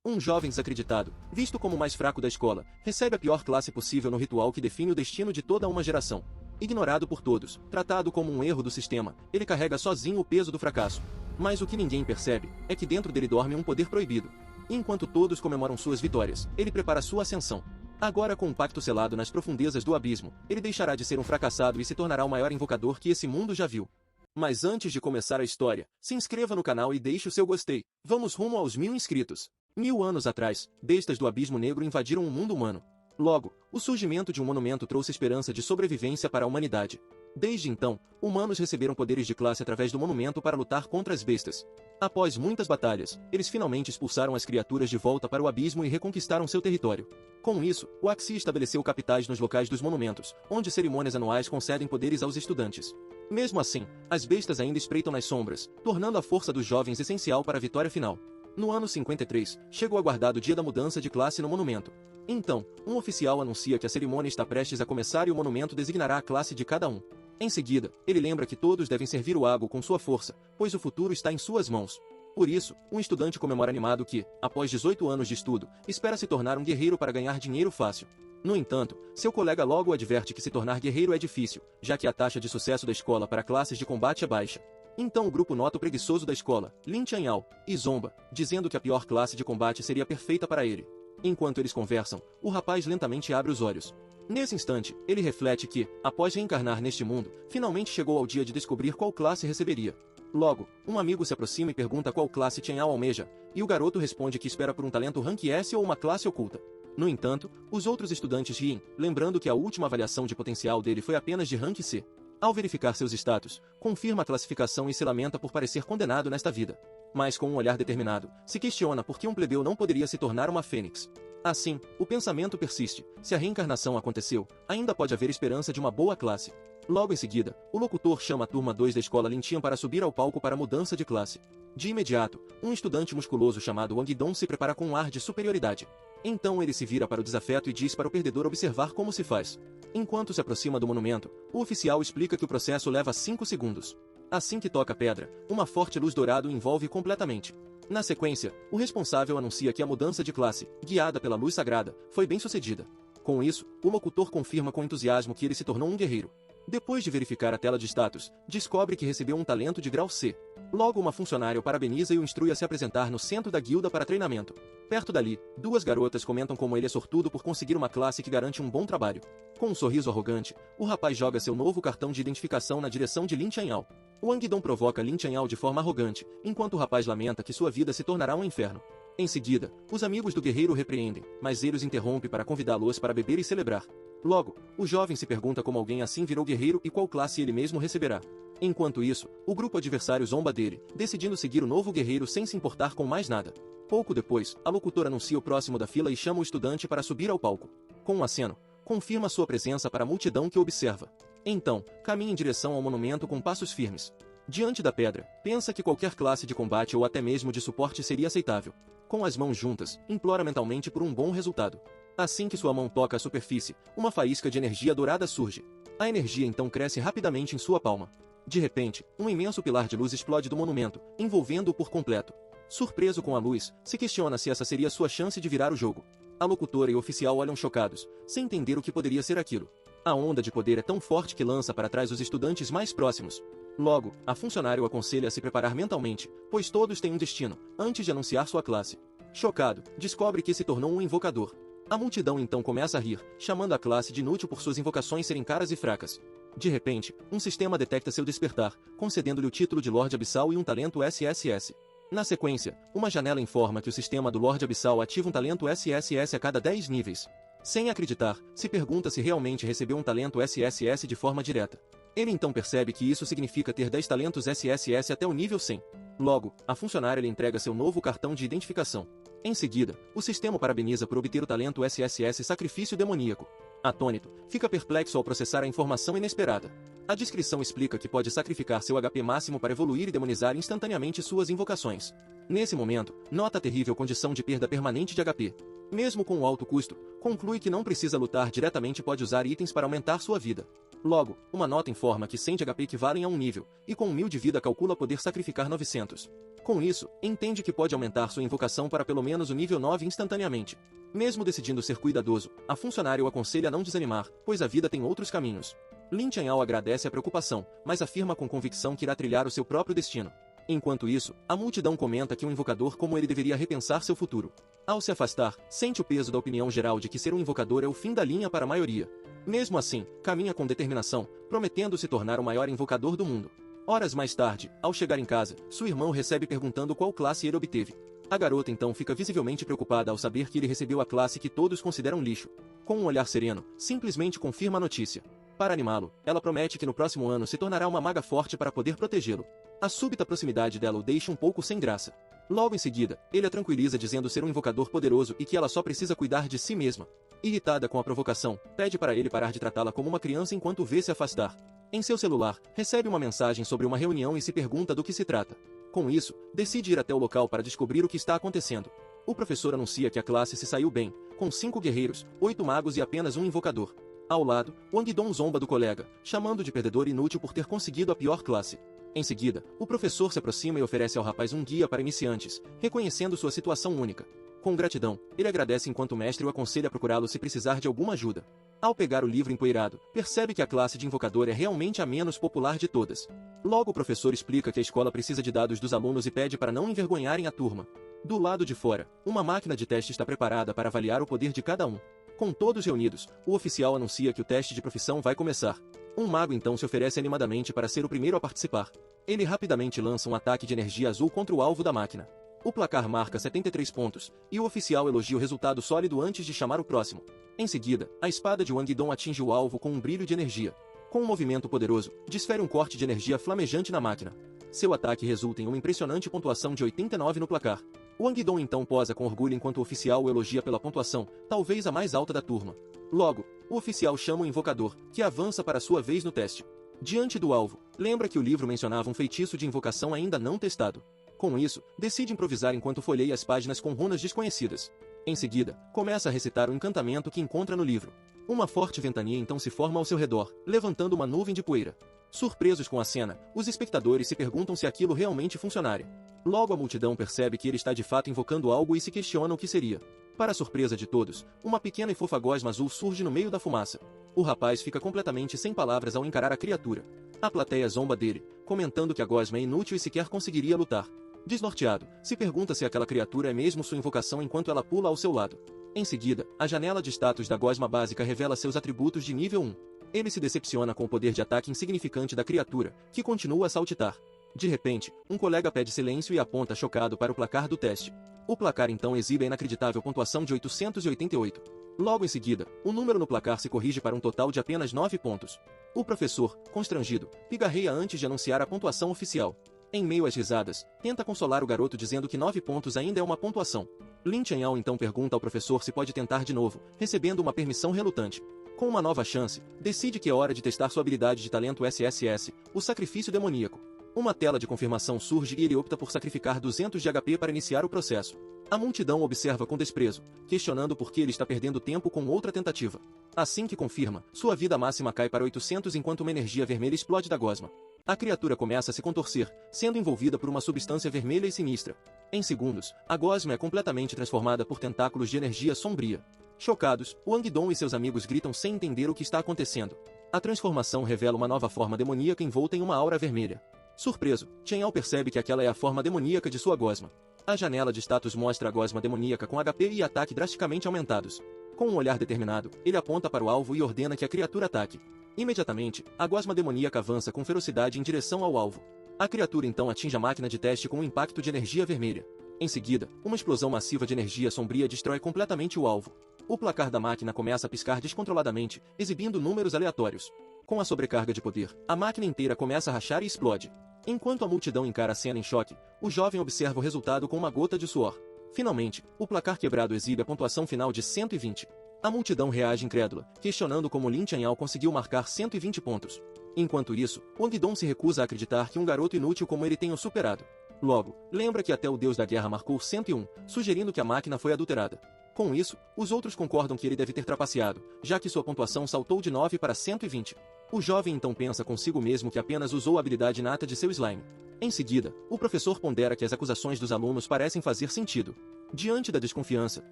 Um jovem desacreditado, visto como o mais fraco da escola, recebe a pior classe possível no ritual que define o destino de toda uma geração. Ignorado por todos, tratado como um erro do sistema, ele carrega sozinho o peso do fracasso. Mas o que ninguém percebe é que dentro dele dorme um poder proibido. E enquanto todos comemoram suas vitórias, ele prepara sua ascensão. Agora, com um pacto selado nas profundezas do abismo, ele deixará de ser um fracassado e se tornará o maior invocador que esse mundo já viu. Mas antes de começar a história, se inscreva no canal e deixe o seu gostei. Vamos rumo aos 1000 inscritos. 1000 anos atrás, bestas do abismo negro invadiram o mundo humano. Logo, o surgimento de um monumento trouxe esperança de sobrevivência para a humanidade. Desde então, humanos receberam poderes de classe através do monumento para lutar contra as bestas. Após muitas batalhas, eles finalmente expulsaram as criaturas de volta para o abismo e reconquistaram seu território. Com isso, o Axie estabeleceu capitais nos locais dos monumentos, onde cerimônias anuais concedem poderes aos estudantes. Mesmo assim, as bestas ainda espreitam nas sombras, tornando a força dos jovens essencial para a vitória final. No ano 53, chegou o aguardado dia da mudança de classe no monumento. Então, um oficial anuncia que a cerimônia está prestes a começar e o monumento designará a classe de cada um. Em seguida, ele lembra que todos devem servir o Ago com sua força, pois o futuro está em suas mãos. Por isso, um estudante comemora animado que, após 18 anos de estudo, espera se tornar um guerreiro para ganhar dinheiro fácil. No entanto, seu colega logo adverte que se tornar guerreiro é difícil, já que a taxa de sucesso da escola para classes de combate é baixa. Então o grupo nota o preguiçoso da escola, Lin Changyao, e zomba, dizendo que a pior classe de combate seria perfeita para ele. Enquanto eles conversam, o rapaz lentamente abre os olhos. Nesse instante, ele reflete que, após reencarnar neste mundo, finalmente chegou ao dia de descobrir qual classe receberia. Logo, um amigo se aproxima e pergunta qual classe Changyao almeja, e o garoto responde que espera por um talento Rank S ou uma classe oculta. No entanto, os outros estudantes riem, lembrando que a última avaliação de potencial dele foi apenas de Rank C. Ao verificar seus status, confirma a classificação e se lamenta por parecer condenado nesta vida. Mas com um olhar determinado, se questiona por que um plebeu não poderia se tornar uma fênix. Assim, o pensamento persiste, se a reencarnação aconteceu, ainda pode haver esperança de uma boa classe. Logo em seguida, o locutor chama a turma 2 da escola Lintian para subir ao palco para a mudança de classe. De imediato, um estudante musculoso chamado Wang Dong se prepara com um ar de superioridade. Então ele se vira para o desafeto e diz para o perdedor observar como se faz. Enquanto se aproxima do monumento, o oficial explica que o processo leva 5 segundos. Assim que toca a pedra, uma forte luz dourada o envolve completamente. Na sequência, o responsável anuncia que a mudança de classe, guiada pela luz sagrada, foi bem sucedida. Com isso, o locutor confirma com entusiasmo que ele se tornou um guerreiro. Depois de verificar a tela de status, descobre que recebeu um talento de grau C. Logo uma funcionária o parabeniza e o instrui a se apresentar no centro da guilda para treinamento. Perto dali, 2 garotas comentam como ele é sortudo por conseguir uma classe que garante um bom trabalho. Com um sorriso arrogante, o rapaz joga seu novo cartão de identificação na direção de Lin Changyao. Wang Dong provoca Lin Changyao de forma arrogante, enquanto o rapaz lamenta que sua vida se tornará um inferno. Em seguida, os amigos do guerreiro o repreendem, mas ele os interrompe para convidá-los para beber e celebrar. Logo, o jovem se pergunta como alguém assim virou guerreiro e qual classe ele mesmo receberá. Enquanto isso, o grupo adversário zomba dele, decidindo seguir o novo guerreiro sem se importar com mais nada. Pouco depois, a locutora anuncia o próximo da fila e chama o estudante para subir ao palco. Com um aceno, confirma sua presença para a multidão que o observa. Então, caminha em direção ao monumento com passos firmes. Diante da pedra, pensa que qualquer classe de combate ou até mesmo de suporte seria aceitável. Com as mãos juntas, implora mentalmente por um bom resultado. Assim que sua mão toca a superfície, uma faísca de energia dourada surge. A energia então cresce rapidamente em sua palma. De repente, um imenso pilar de luz explode do monumento, envolvendo-o por completo. Surpreso com a luz, se questiona se essa seria sua chance de virar o jogo. A locutora e o oficial olham chocados, sem entender o que poderia ser aquilo. A onda de poder é tão forte que lança para trás os estudantes mais próximos. Logo, a funcionária o aconselha a se preparar mentalmente, pois todos têm um destino, antes de anunciar sua classe. Chocado, descobre que se tornou um invocador. A multidão então começa a rir, chamando a classe de inútil por suas invocações serem caras e fracas. De repente, um sistema detecta seu despertar, concedendo-lhe o título de Lorde Abissal e um talento SSS. Na sequência, uma janela informa que o sistema do Lorde Abissal ativa um talento SSS a cada 10 níveis. Sem acreditar, se pergunta se realmente recebeu um talento SSS de forma direta. Ele então percebe que isso significa ter 10 talentos SSS até o nível 100. Logo, a funcionária lhe entrega seu novo cartão de identificação. Em seguida, o sistema o parabeniza por obter o talento SSS Sacrifício Demoníaco. Atônito, fica perplexo ao processar a informação inesperada. A descrição explica que pode sacrificar seu HP máximo para evoluir e demonizar instantaneamente suas invocações. Nesse momento, nota a terrível condição de perda permanente de HP. Mesmo com o alto custo, conclui que não precisa lutar diretamente e pode usar itens para aumentar sua vida. Logo, uma nota informa que 100 de HP equivalem a 1 nível, e com 1000 de vida calcula poder sacrificar 900. Com isso, entende que pode aumentar sua invocação para pelo menos o nível 9 instantaneamente. Mesmo decidindo ser cuidadoso, a funcionária o aconselha a não desanimar, pois a vida tem outros caminhos. Lin Chanhao agradece a preocupação, mas afirma com convicção que irá trilhar o seu próprio destino. Enquanto isso, a multidão comenta que um invocador como ele deveria repensar seu futuro. Ao se afastar, sente o peso da opinião geral de que ser um invocador é o fim da linha para a maioria. Mesmo assim, caminha com determinação, prometendo se tornar o maior invocador do mundo. Horas mais tarde, ao chegar em casa, sua irmã o recebe perguntando qual classe ele obteve. A garota então fica visivelmente preocupada ao saber que ele recebeu a classe que todos consideram lixo. Com um olhar sereno, simplesmente confirma a notícia. Para animá-lo, ela promete que no próximo ano se tornará uma maga forte para poder protegê-lo. A súbita proximidade dela o deixa um pouco sem graça. Logo em seguida, ele a tranquiliza dizendo ser um invocador poderoso e que ela só precisa cuidar de si mesma. Irritada com a provocação, pede para ele parar de tratá-la como uma criança enquanto o vê se afastar. Em seu celular, recebe uma mensagem sobre uma reunião e se pergunta do que se trata. Com isso, decide ir até o local para descobrir o que está acontecendo. O professor anuncia que a classe se saiu bem, com 5 guerreiros, 8 magos e apenas um invocador. Ao lado, Wang Dong zomba do colega, chamando de perdedor inútil por ter conseguido a pior classe. Em seguida, o professor se aproxima e oferece ao rapaz um guia para iniciantes, reconhecendo sua situação única. Com gratidão, ele agradece enquanto o mestre o aconselha a procurá-lo se precisar de alguma ajuda. Ao pegar o livro empoeirado, percebe que a classe de invocador é realmente a menos popular de todas. Logo o professor explica que a escola precisa de dados dos alunos e pede para não envergonharem a turma. Do lado de fora, uma máquina de teste está preparada para avaliar o poder de cada um. Com todos reunidos, o oficial anuncia que o teste de profissão vai começar. Um mago então se oferece animadamente para ser o primeiro a participar. Ele rapidamente lança um ataque de energia azul contra o alvo da máquina. O placar marca 73 pontos, e o oficial elogia o resultado sólido antes de chamar o próximo. Em seguida, a espada de Wang Dong atinge o alvo com um brilho de energia. Com um movimento poderoso, desfere um corte de energia flamejante na máquina. Seu ataque resulta em uma impressionante pontuação de 89 no placar. Wang Dong então posa com orgulho enquanto o oficial o elogia pela pontuação, talvez a mais alta da turma. Logo, o oficial chama o invocador, que avança para sua vez no teste. Diante do alvo, lembra que o livro mencionava um feitiço de invocação ainda não testado. Com isso, decide improvisar enquanto folheia as páginas com runas desconhecidas. Em seguida, começa a recitar o encantamento que encontra no livro. Uma forte ventania então se forma ao seu redor, levantando uma nuvem de poeira. Surpresos com a cena, os espectadores se perguntam se aquilo realmente funcionaria. Logo a multidão percebe que ele está de fato invocando algo e se questiona o que seria. Para a surpresa de todos, uma pequena e fofa gosma azul surge no meio da fumaça. O rapaz fica completamente sem palavras ao encarar a criatura. A plateia zomba dele, comentando que a gosma é inútil e sequer conseguiria lutar. Desnorteado, se pergunta se aquela criatura é mesmo sua invocação enquanto ela pula ao seu lado. Em seguida, a janela de status da gosma básica revela seus atributos de nível 1. Ele se decepciona com o poder de ataque insignificante da criatura, que continua a saltitar. De repente, um colega pede silêncio e aponta chocado para o placar do teste. O placar então exibe a inacreditável pontuação de 888. Logo em seguida, o número no placar se corrige para um total de apenas 9 pontos. O professor, constrangido, pigarreia antes de anunciar a pontuação oficial. Em meio às risadas, tenta consolar o garoto dizendo que 9 pontos ainda é uma pontuação. Lin Chanhao então pergunta ao professor se pode tentar de novo, recebendo uma permissão relutante. Com uma nova chance, decide que é hora de testar sua habilidade de talento SSS, o sacrifício demoníaco. Uma tela de confirmação surge e ele opta por sacrificar 200 de HP para iniciar o processo. A multidão observa com desprezo, questionando por que ele está perdendo tempo com outra tentativa. Assim que confirma, sua vida máxima cai para 800 enquanto uma energia vermelha explode da gosma. A criatura começa a se contorcer, sendo envolvida por uma substância vermelha e sinistra. Em segundos, a gosma é completamente transformada por tentáculos de energia sombria. Chocados, Wang Dong e seus amigos gritam sem entender o que está acontecendo. A transformação revela uma nova forma demoníaca envolta em uma aura vermelha. Surpreso, Chanhao percebe que aquela é a forma demoníaca de sua gosma. A janela de status mostra a gosma demoníaca com HP e ataque drasticamente aumentados. Com um olhar determinado, ele aponta para o alvo e ordena que a criatura ataque. Imediatamente, a gosma demoníaca avança com ferocidade em direção ao alvo. A criatura então atinge a máquina de teste com um impacto de energia vermelha. Em seguida, uma explosão massiva de energia sombria destrói completamente o alvo. O placar da máquina começa a piscar descontroladamente, exibindo números aleatórios. Com a sobrecarga de poder, a máquina inteira começa a rachar e explode. Enquanto a multidão encara a cena em choque, o jovem observa o resultado com uma gota de suor. Finalmente, o placar quebrado exibe a pontuação final de 120. A multidão reage incrédula, questionando como Lin Chanhao conseguiu marcar 120 pontos. Enquanto isso, Wang Dong se recusa a acreditar que um garoto inútil como ele tenha o superado. Logo, lembra que até o deus da guerra marcou 101, sugerindo que a máquina foi adulterada. Com isso, os outros concordam que ele deve ter trapaceado, já que sua pontuação saltou de 9 para 120. O jovem então pensa consigo mesmo que apenas usou a habilidade inata de seu slime. Em seguida, o professor pondera que as acusações dos alunos parecem fazer sentido. Diante da desconfiança,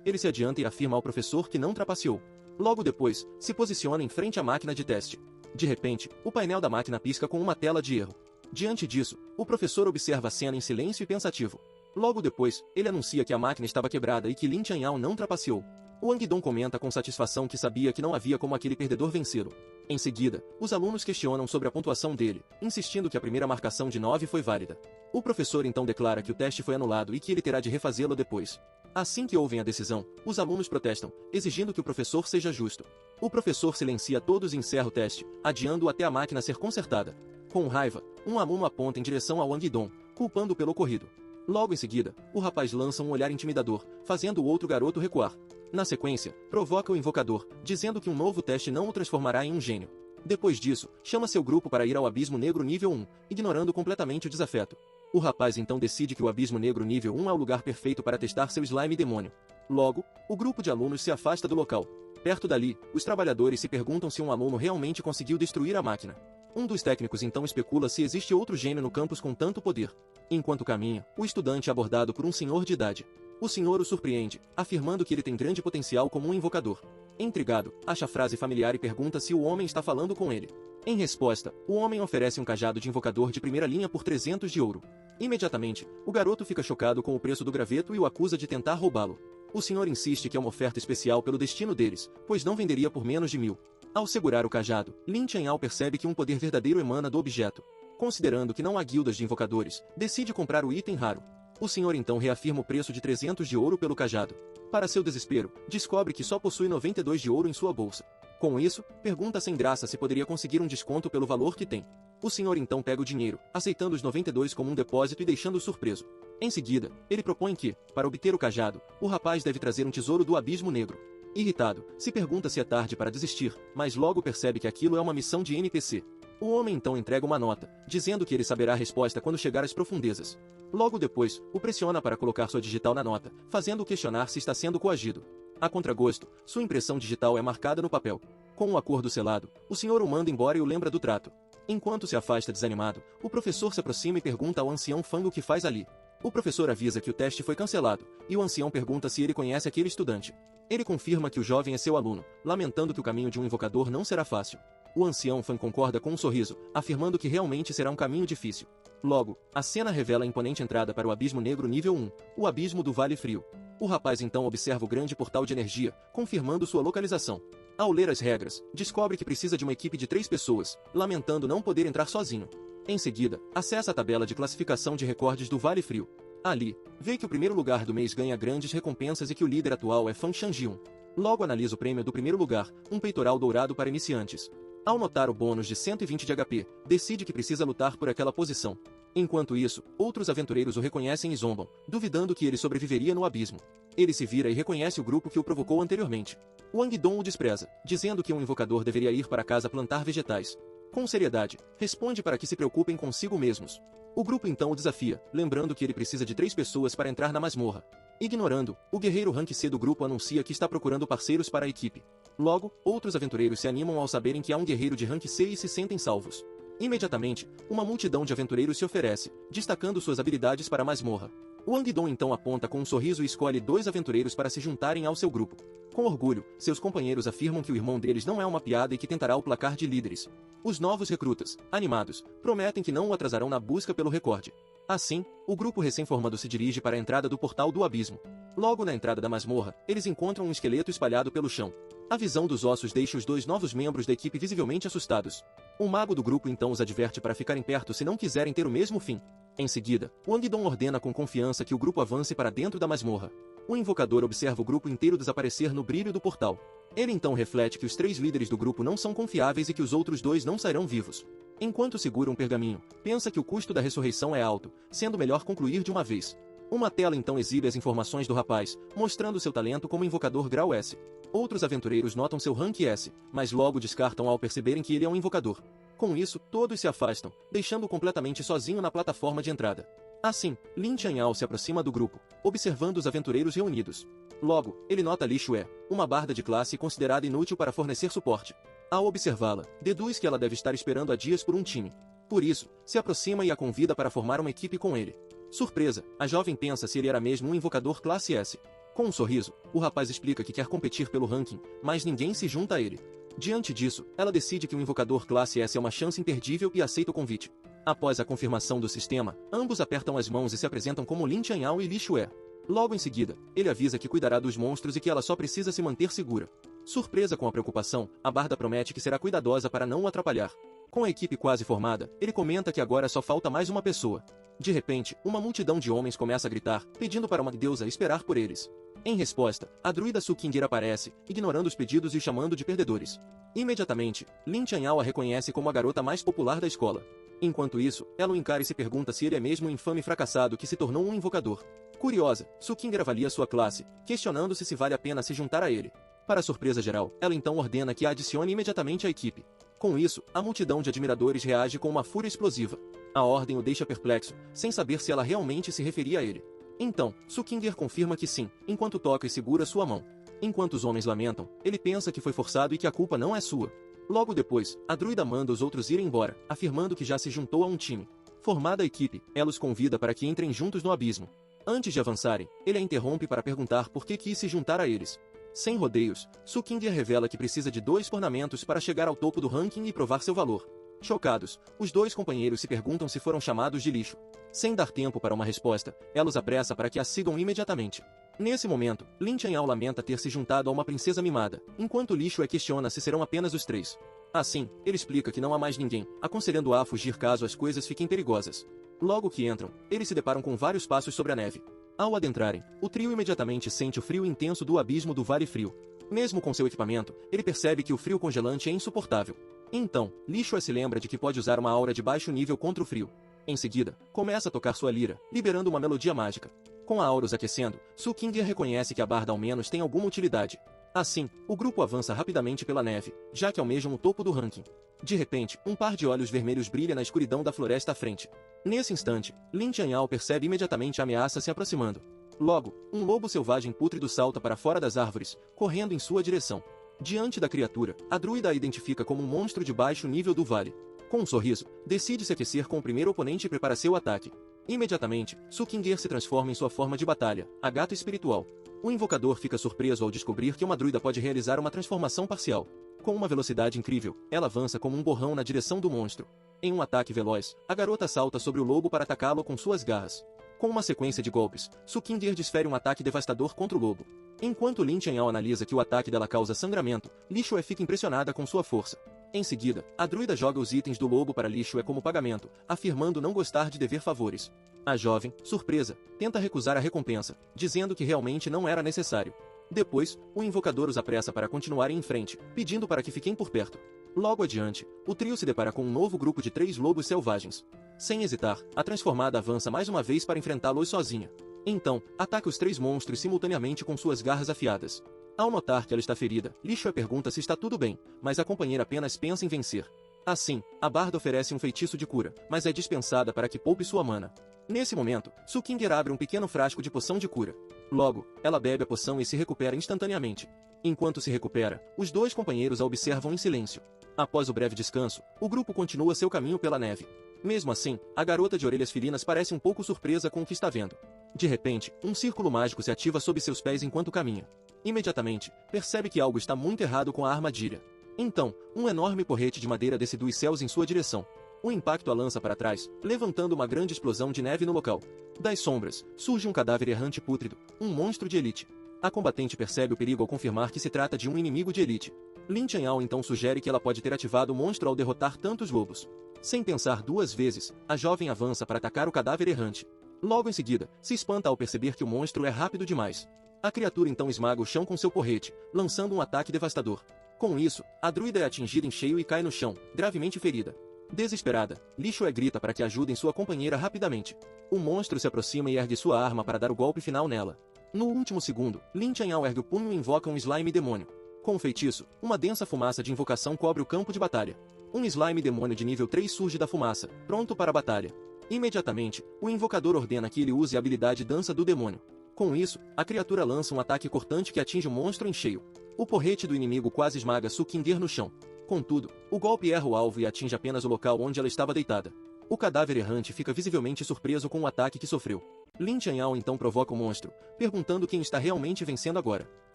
ele se adianta e afirma ao professor que não trapaceou. Logo depois, se posiciona em frente à máquina de teste. De repente, o painel da máquina pisca com uma tela de erro. Diante disso, o professor observa a cena em silêncio e pensativo. Logo depois, ele anuncia que a máquina estava quebrada e que Lin Changyao não trapaceou. O Wang comenta com satisfação que sabia que não havia como aquele perdedor vencê-lo. Em seguida, os alunos questionam sobre a pontuação dele, insistindo que a primeira marcação de 9 foi válida. O professor então declara que o teste foi anulado e que ele terá de refazê-lo depois. Assim que ouvem a decisão, os alunos protestam, exigindo que o professor seja justo. O professor silencia todos e encerra o teste, adiando-o até a máquina ser consertada. Com raiva, um aluno aponta em direção ao Wang, culpando-o pelo ocorrido. Logo em seguida, o rapaz lança um olhar intimidador, fazendo o outro garoto recuar. Na sequência, provoca o invocador, dizendo que um novo teste não o transformará em um gênio. Depois disso, chama seu grupo para ir ao Abismo Negro nível 1, ignorando completamente o desafeto. O rapaz então decide que o Abismo Negro nível 1 é o lugar perfeito para testar seu slime demônio. Logo, o grupo de alunos se afasta do local. Perto dali, os trabalhadores se perguntam se um aluno realmente conseguiu destruir a máquina. Um dos técnicos então especula se existe outro gênio no campus com tanto poder. Enquanto caminha, o estudante é abordado por um senhor de idade. O senhor o surpreende, afirmando que ele tem grande potencial como um invocador. Intrigado, acha a frase familiar e pergunta se o homem está falando com ele. Em resposta, o homem oferece um cajado de invocador de primeira linha por 300 de ouro. Imediatamente, o garoto fica chocado com o preço do graveto e o acusa de tentar roubá-lo. O senhor insiste que é uma oferta especial pelo destino deles, pois não venderia por menos de 1000. Ao segurar o cajado, Lin Changyao percebe que um poder verdadeiro emana do objeto. Considerando que não há guildas de invocadores, decide comprar o item raro. O senhor então reafirma o preço de 300 de ouro pelo cajado. Para seu desespero, descobre que só possui 92 de ouro em sua bolsa. Com isso, pergunta sem graça se poderia conseguir um desconto pelo valor que tem. O senhor então pega o dinheiro, aceitando os 92 como um depósito e deixando-o surpreso. Em seguida, ele propõe que, para obter o cajado, o rapaz deve trazer um tesouro do Abismo Negro. Irritado, se pergunta se é tarde para desistir, mas logo percebe que aquilo é uma missão de NPC. O homem então entrega uma nota, dizendo que ele saberá a resposta quando chegar às profundezas. Logo depois, o pressiona para colocar sua digital na nota, fazendo-o questionar se está sendo coagido. A contragosto, sua impressão digital é marcada no papel. Com o acordo selado, o senhor o manda embora e o lembra do trato. Enquanto se afasta desanimado, o professor se aproxima e pergunta ao ancião Fang o que faz ali. O professor avisa que o teste foi cancelado, e o ancião pergunta se ele conhece aquele estudante. Ele confirma que o jovem é seu aluno, lamentando que o caminho de um invocador não será fácil. O ancião Fan concorda com um sorriso, afirmando que realmente será um caminho difícil. Logo, a cena revela a imponente entrada para o Abismo Negro nível 1, o Abismo do Vale Frio. O rapaz então observa o grande portal de energia, confirmando sua localização. Ao ler as regras, descobre que precisa de uma equipe de 3 pessoas, lamentando não poder entrar sozinho. Em seguida, acessa a tabela de classificação de recordes do Vale Frio. Ali, vê que o primeiro lugar do mês ganha grandes recompensas e que o líder atual é Fan Shanjiun. Logo analisa o prêmio do primeiro lugar, um peitoral dourado para iniciantes. Ao notar o bônus de 120 de HP, decide que precisa lutar por aquela posição. Enquanto isso, outros aventureiros o reconhecem e zombam, duvidando que ele sobreviveria no abismo. Ele se vira e reconhece o grupo que o provocou anteriormente. Wang o despreza, dizendo que um invocador deveria ir para casa plantar vegetais. Com seriedade, responde para que se preocupem consigo mesmos. O grupo então o desafia, lembrando que ele precisa de 3 pessoas para entrar na masmorra. Ignorando, o guerreiro Rank C do grupo anuncia que está procurando parceiros para a equipe. Logo, outros aventureiros se animam ao saberem que há um guerreiro de Rank C e se sentem salvos. Imediatamente, uma multidão de aventureiros se oferece, destacando suas habilidades para a masmorra. Wang então aponta com um sorriso e escolhe 2 aventureiros para se juntarem ao seu grupo. Com orgulho, seus companheiros afirmam que o irmão deles não é uma piada e que tentará o placar de líderes. Os novos recrutas, animados, prometem que não o atrasarão na busca pelo recorde. Assim, o grupo recém-formado se dirige para a entrada do portal do abismo. Logo na entrada da masmorra, eles encontram um esqueleto espalhado pelo chão. A visão dos ossos deixa os 2 novos membros da equipe visivelmente assustados. O mago do grupo então os adverte para ficarem perto se não quiserem ter o mesmo fim. Em seguida, Wang ordena com confiança que o grupo avance para dentro da masmorra. O invocador observa o grupo inteiro desaparecer no brilho do portal. Ele então reflete que os 3 líderes do grupo não são confiáveis e que os outros 2 não sairão vivos. Enquanto segura um pergaminho, pensa que o custo da ressurreição é alto, sendo melhor concluir de uma vez. Uma tela então exibe as informações do rapaz, mostrando seu talento como invocador grau S. Outros aventureiros notam seu rank S, mas logo descartam ao perceberem que ele é um invocador. Com isso, todos se afastam, deixando-o completamente sozinho na plataforma de entrada. Assim, Lin Changyao se aproxima do grupo, observando os aventureiros reunidos. Logo, ele nota Li Xue, uma barda de classe considerada inútil para fornecer suporte. Ao observá-la, deduz que ela deve estar esperando há dias por um time. Por isso, se aproxima e a convida para formar uma equipe com ele. Surpresa, a jovem pensa se ele era mesmo um invocador classe S. Com um sorriso, o rapaz explica que quer competir pelo ranking, mas ninguém se junta a ele. Diante disso, ela decide que um invocador classe S é uma chance imperdível e aceita o convite. Após a confirmação do sistema, ambos apertam as mãos e se apresentam como Lin Changyao e Li Xue. Logo em seguida, ele avisa que cuidará dos monstros e que ela só precisa se manter segura. Surpresa com a preocupação, a barda promete que será cuidadosa para não o atrapalhar. Com a equipe quase formada, ele comenta que agora só falta mais uma pessoa. De repente, uma multidão de homens começa a gritar, pedindo para uma deusa esperar por eles. Em resposta, a druida Sukinger aparece, ignorando os pedidos e chamando de perdedores. Imediatamente, Lin Changyao a reconhece como a garota mais popular da escola. Enquanto isso, ela o encara e se pergunta se ele é mesmo um infame fracassado que se tornou um invocador. Curiosa, Sukinger avalia sua classe, questionando-se se vale a pena se juntar a ele. Para surpresa geral, ela então ordena que a adicione imediatamente à equipe. Com isso, a multidão de admiradores reage com uma fúria explosiva. A ordem o deixa perplexo, sem saber se ela realmente se referia a ele. Então, Sukinger confirma que sim, enquanto toca e segura sua mão. Enquanto os homens lamentam, ele pensa que foi forçado e que a culpa não é sua. Logo depois, a druida manda os outros irem embora, afirmando que já se juntou a um time. Formada a equipe, ela os convida para que entrem juntos no abismo. Antes de avançarem, ele a interrompe para perguntar por que quis se juntar a eles. Sem rodeios, Sukinger revela que precisa de 2 ornamentos para chegar ao topo do ranking e provar seu valor. Chocados, os 2 companheiros se perguntam se foram chamados de lixo. Sem dar tempo para uma resposta, ela os apressa para que a sigam imediatamente. Nesse momento, Lin Changyao lamenta ter se juntado a uma princesa mimada, enquanto Li Xue questiona se serão apenas os 3. Assim, ele explica que não há mais ninguém, aconselhando-a a fugir caso as coisas fiquem perigosas. Logo que entram, eles se deparam com vários passos sobre a neve. Ao adentrarem, o trio imediatamente sente o frio intenso do abismo do Vale Frio. Mesmo com seu equipamento, ele percebe que o frio congelante é insuportável. Então, Li Xue se lembra de que pode usar uma aura de baixo nível contra o frio. Em seguida, começa a tocar sua lira, liberando uma melodia mágica. Com a aura os aquecendo, Sukinger reconhece que a barda ao menos tem alguma utilidade. Assim, o grupo avança rapidamente pela neve, já que almejam o topo do ranking. De repente, um par de olhos vermelhos brilha na escuridão da floresta à frente. Nesse instante, Lin Changyao percebe imediatamente a ameaça se aproximando. Logo, um lobo selvagem pútrido salta para fora das árvores, correndo em sua direção. Diante da criatura, a druida a identifica como um monstro de baixo nível do vale. Com um sorriso, decide se aquecer com o primeiro oponente e prepara seu ataque. Imediatamente, Sukinger se transforma em sua forma de batalha, a gata espiritual. O invocador fica surpreso ao descobrir que uma druida pode realizar uma transformação parcial. Com uma velocidade incrível, ela avança como um borrão na direção do monstro. Em um ataque veloz, a garota salta sobre o lobo para atacá-lo com suas garras. Com uma sequência de golpes, Sukinger desfere um ataque devastador contra o lobo. Enquanto Lin Changyao analisa que o ataque dela causa sangramento, Li Xue fica impressionada com sua força. Em seguida, a druida joga os itens do lobo para Li Xue como pagamento, afirmando não gostar de dever favores. A jovem, surpresa, tenta recusar a recompensa, dizendo que realmente não era necessário. Depois, o invocador os apressa para continuarem em frente, pedindo para que fiquem por perto. Logo adiante, o trio se depara com um novo grupo de 3 lobos selvagens. Sem hesitar, a transformada avança mais uma vez para enfrentá-los sozinha. Então, ataca os 3 monstros simultaneamente com suas garras afiadas. Ao notar que ela está ferida, Li Xue pergunta se está tudo bem, mas a companheira apenas pensa em vencer. Assim, a barda oferece um feitiço de cura, mas é dispensada para que poupe sua mana. Nesse momento, Sukinger abre um pequeno frasco de poção de cura. Logo, ela bebe a poção e se recupera instantaneamente. Enquanto se recupera, os 2 companheiros a observam em silêncio. Após o breve descanso, o grupo continua seu caminho pela neve. Mesmo assim, a garota de orelhas felinas parece um pouco surpresa com o que está vendo. De repente, um círculo mágico se ativa sob seus pés enquanto caminha. Imediatamente, percebe que algo está muito errado com a armadilha. Então, um enorme porrete de madeira desce dos céus em sua direção. O impacto a lança para trás, levantando uma grande explosão de neve no local. Das sombras, surge um cadáver errante pútrido, um monstro de elite. A combatente percebe o perigo ao confirmar que se trata de um inimigo de elite. Lin Changyao então sugere que ela pode ter ativado o monstro ao derrotar tantos lobos. Sem pensar 2 vezes, a jovem avança para atacar o cadáver errante. Logo em seguida, se espanta ao perceber que o monstro é rápido demais. A criatura então esmaga o chão com seu porrete, lançando um ataque devastador. Com isso, a druida é atingida em cheio e cai no chão, gravemente ferida. Desesperada, Li Xue grita para que ajudem sua companheira rapidamente. O monstro se aproxima e ergue sua arma para dar o golpe final nela. No último segundo, Lin Changyao ergue o punho e invoca um slime demônio. Com o feitiço, uma densa fumaça de invocação cobre o campo de batalha. Um slime demônio de nível 3 surge da fumaça, pronto para a batalha. Imediatamente, o invocador ordena que ele use a habilidade Dança do Demônio. Com isso, a criatura lança um ataque cortante que atinge o monstro em cheio. O porrete do inimigo quase esmaga Sukinder no chão. Contudo, o golpe erra o alvo e atinge apenas o local onde ela estava deitada. O cadáver errante fica visivelmente surpreso com o ataque que sofreu. Lin Chanhao então provoca o monstro, perguntando quem está realmente vencendo agora.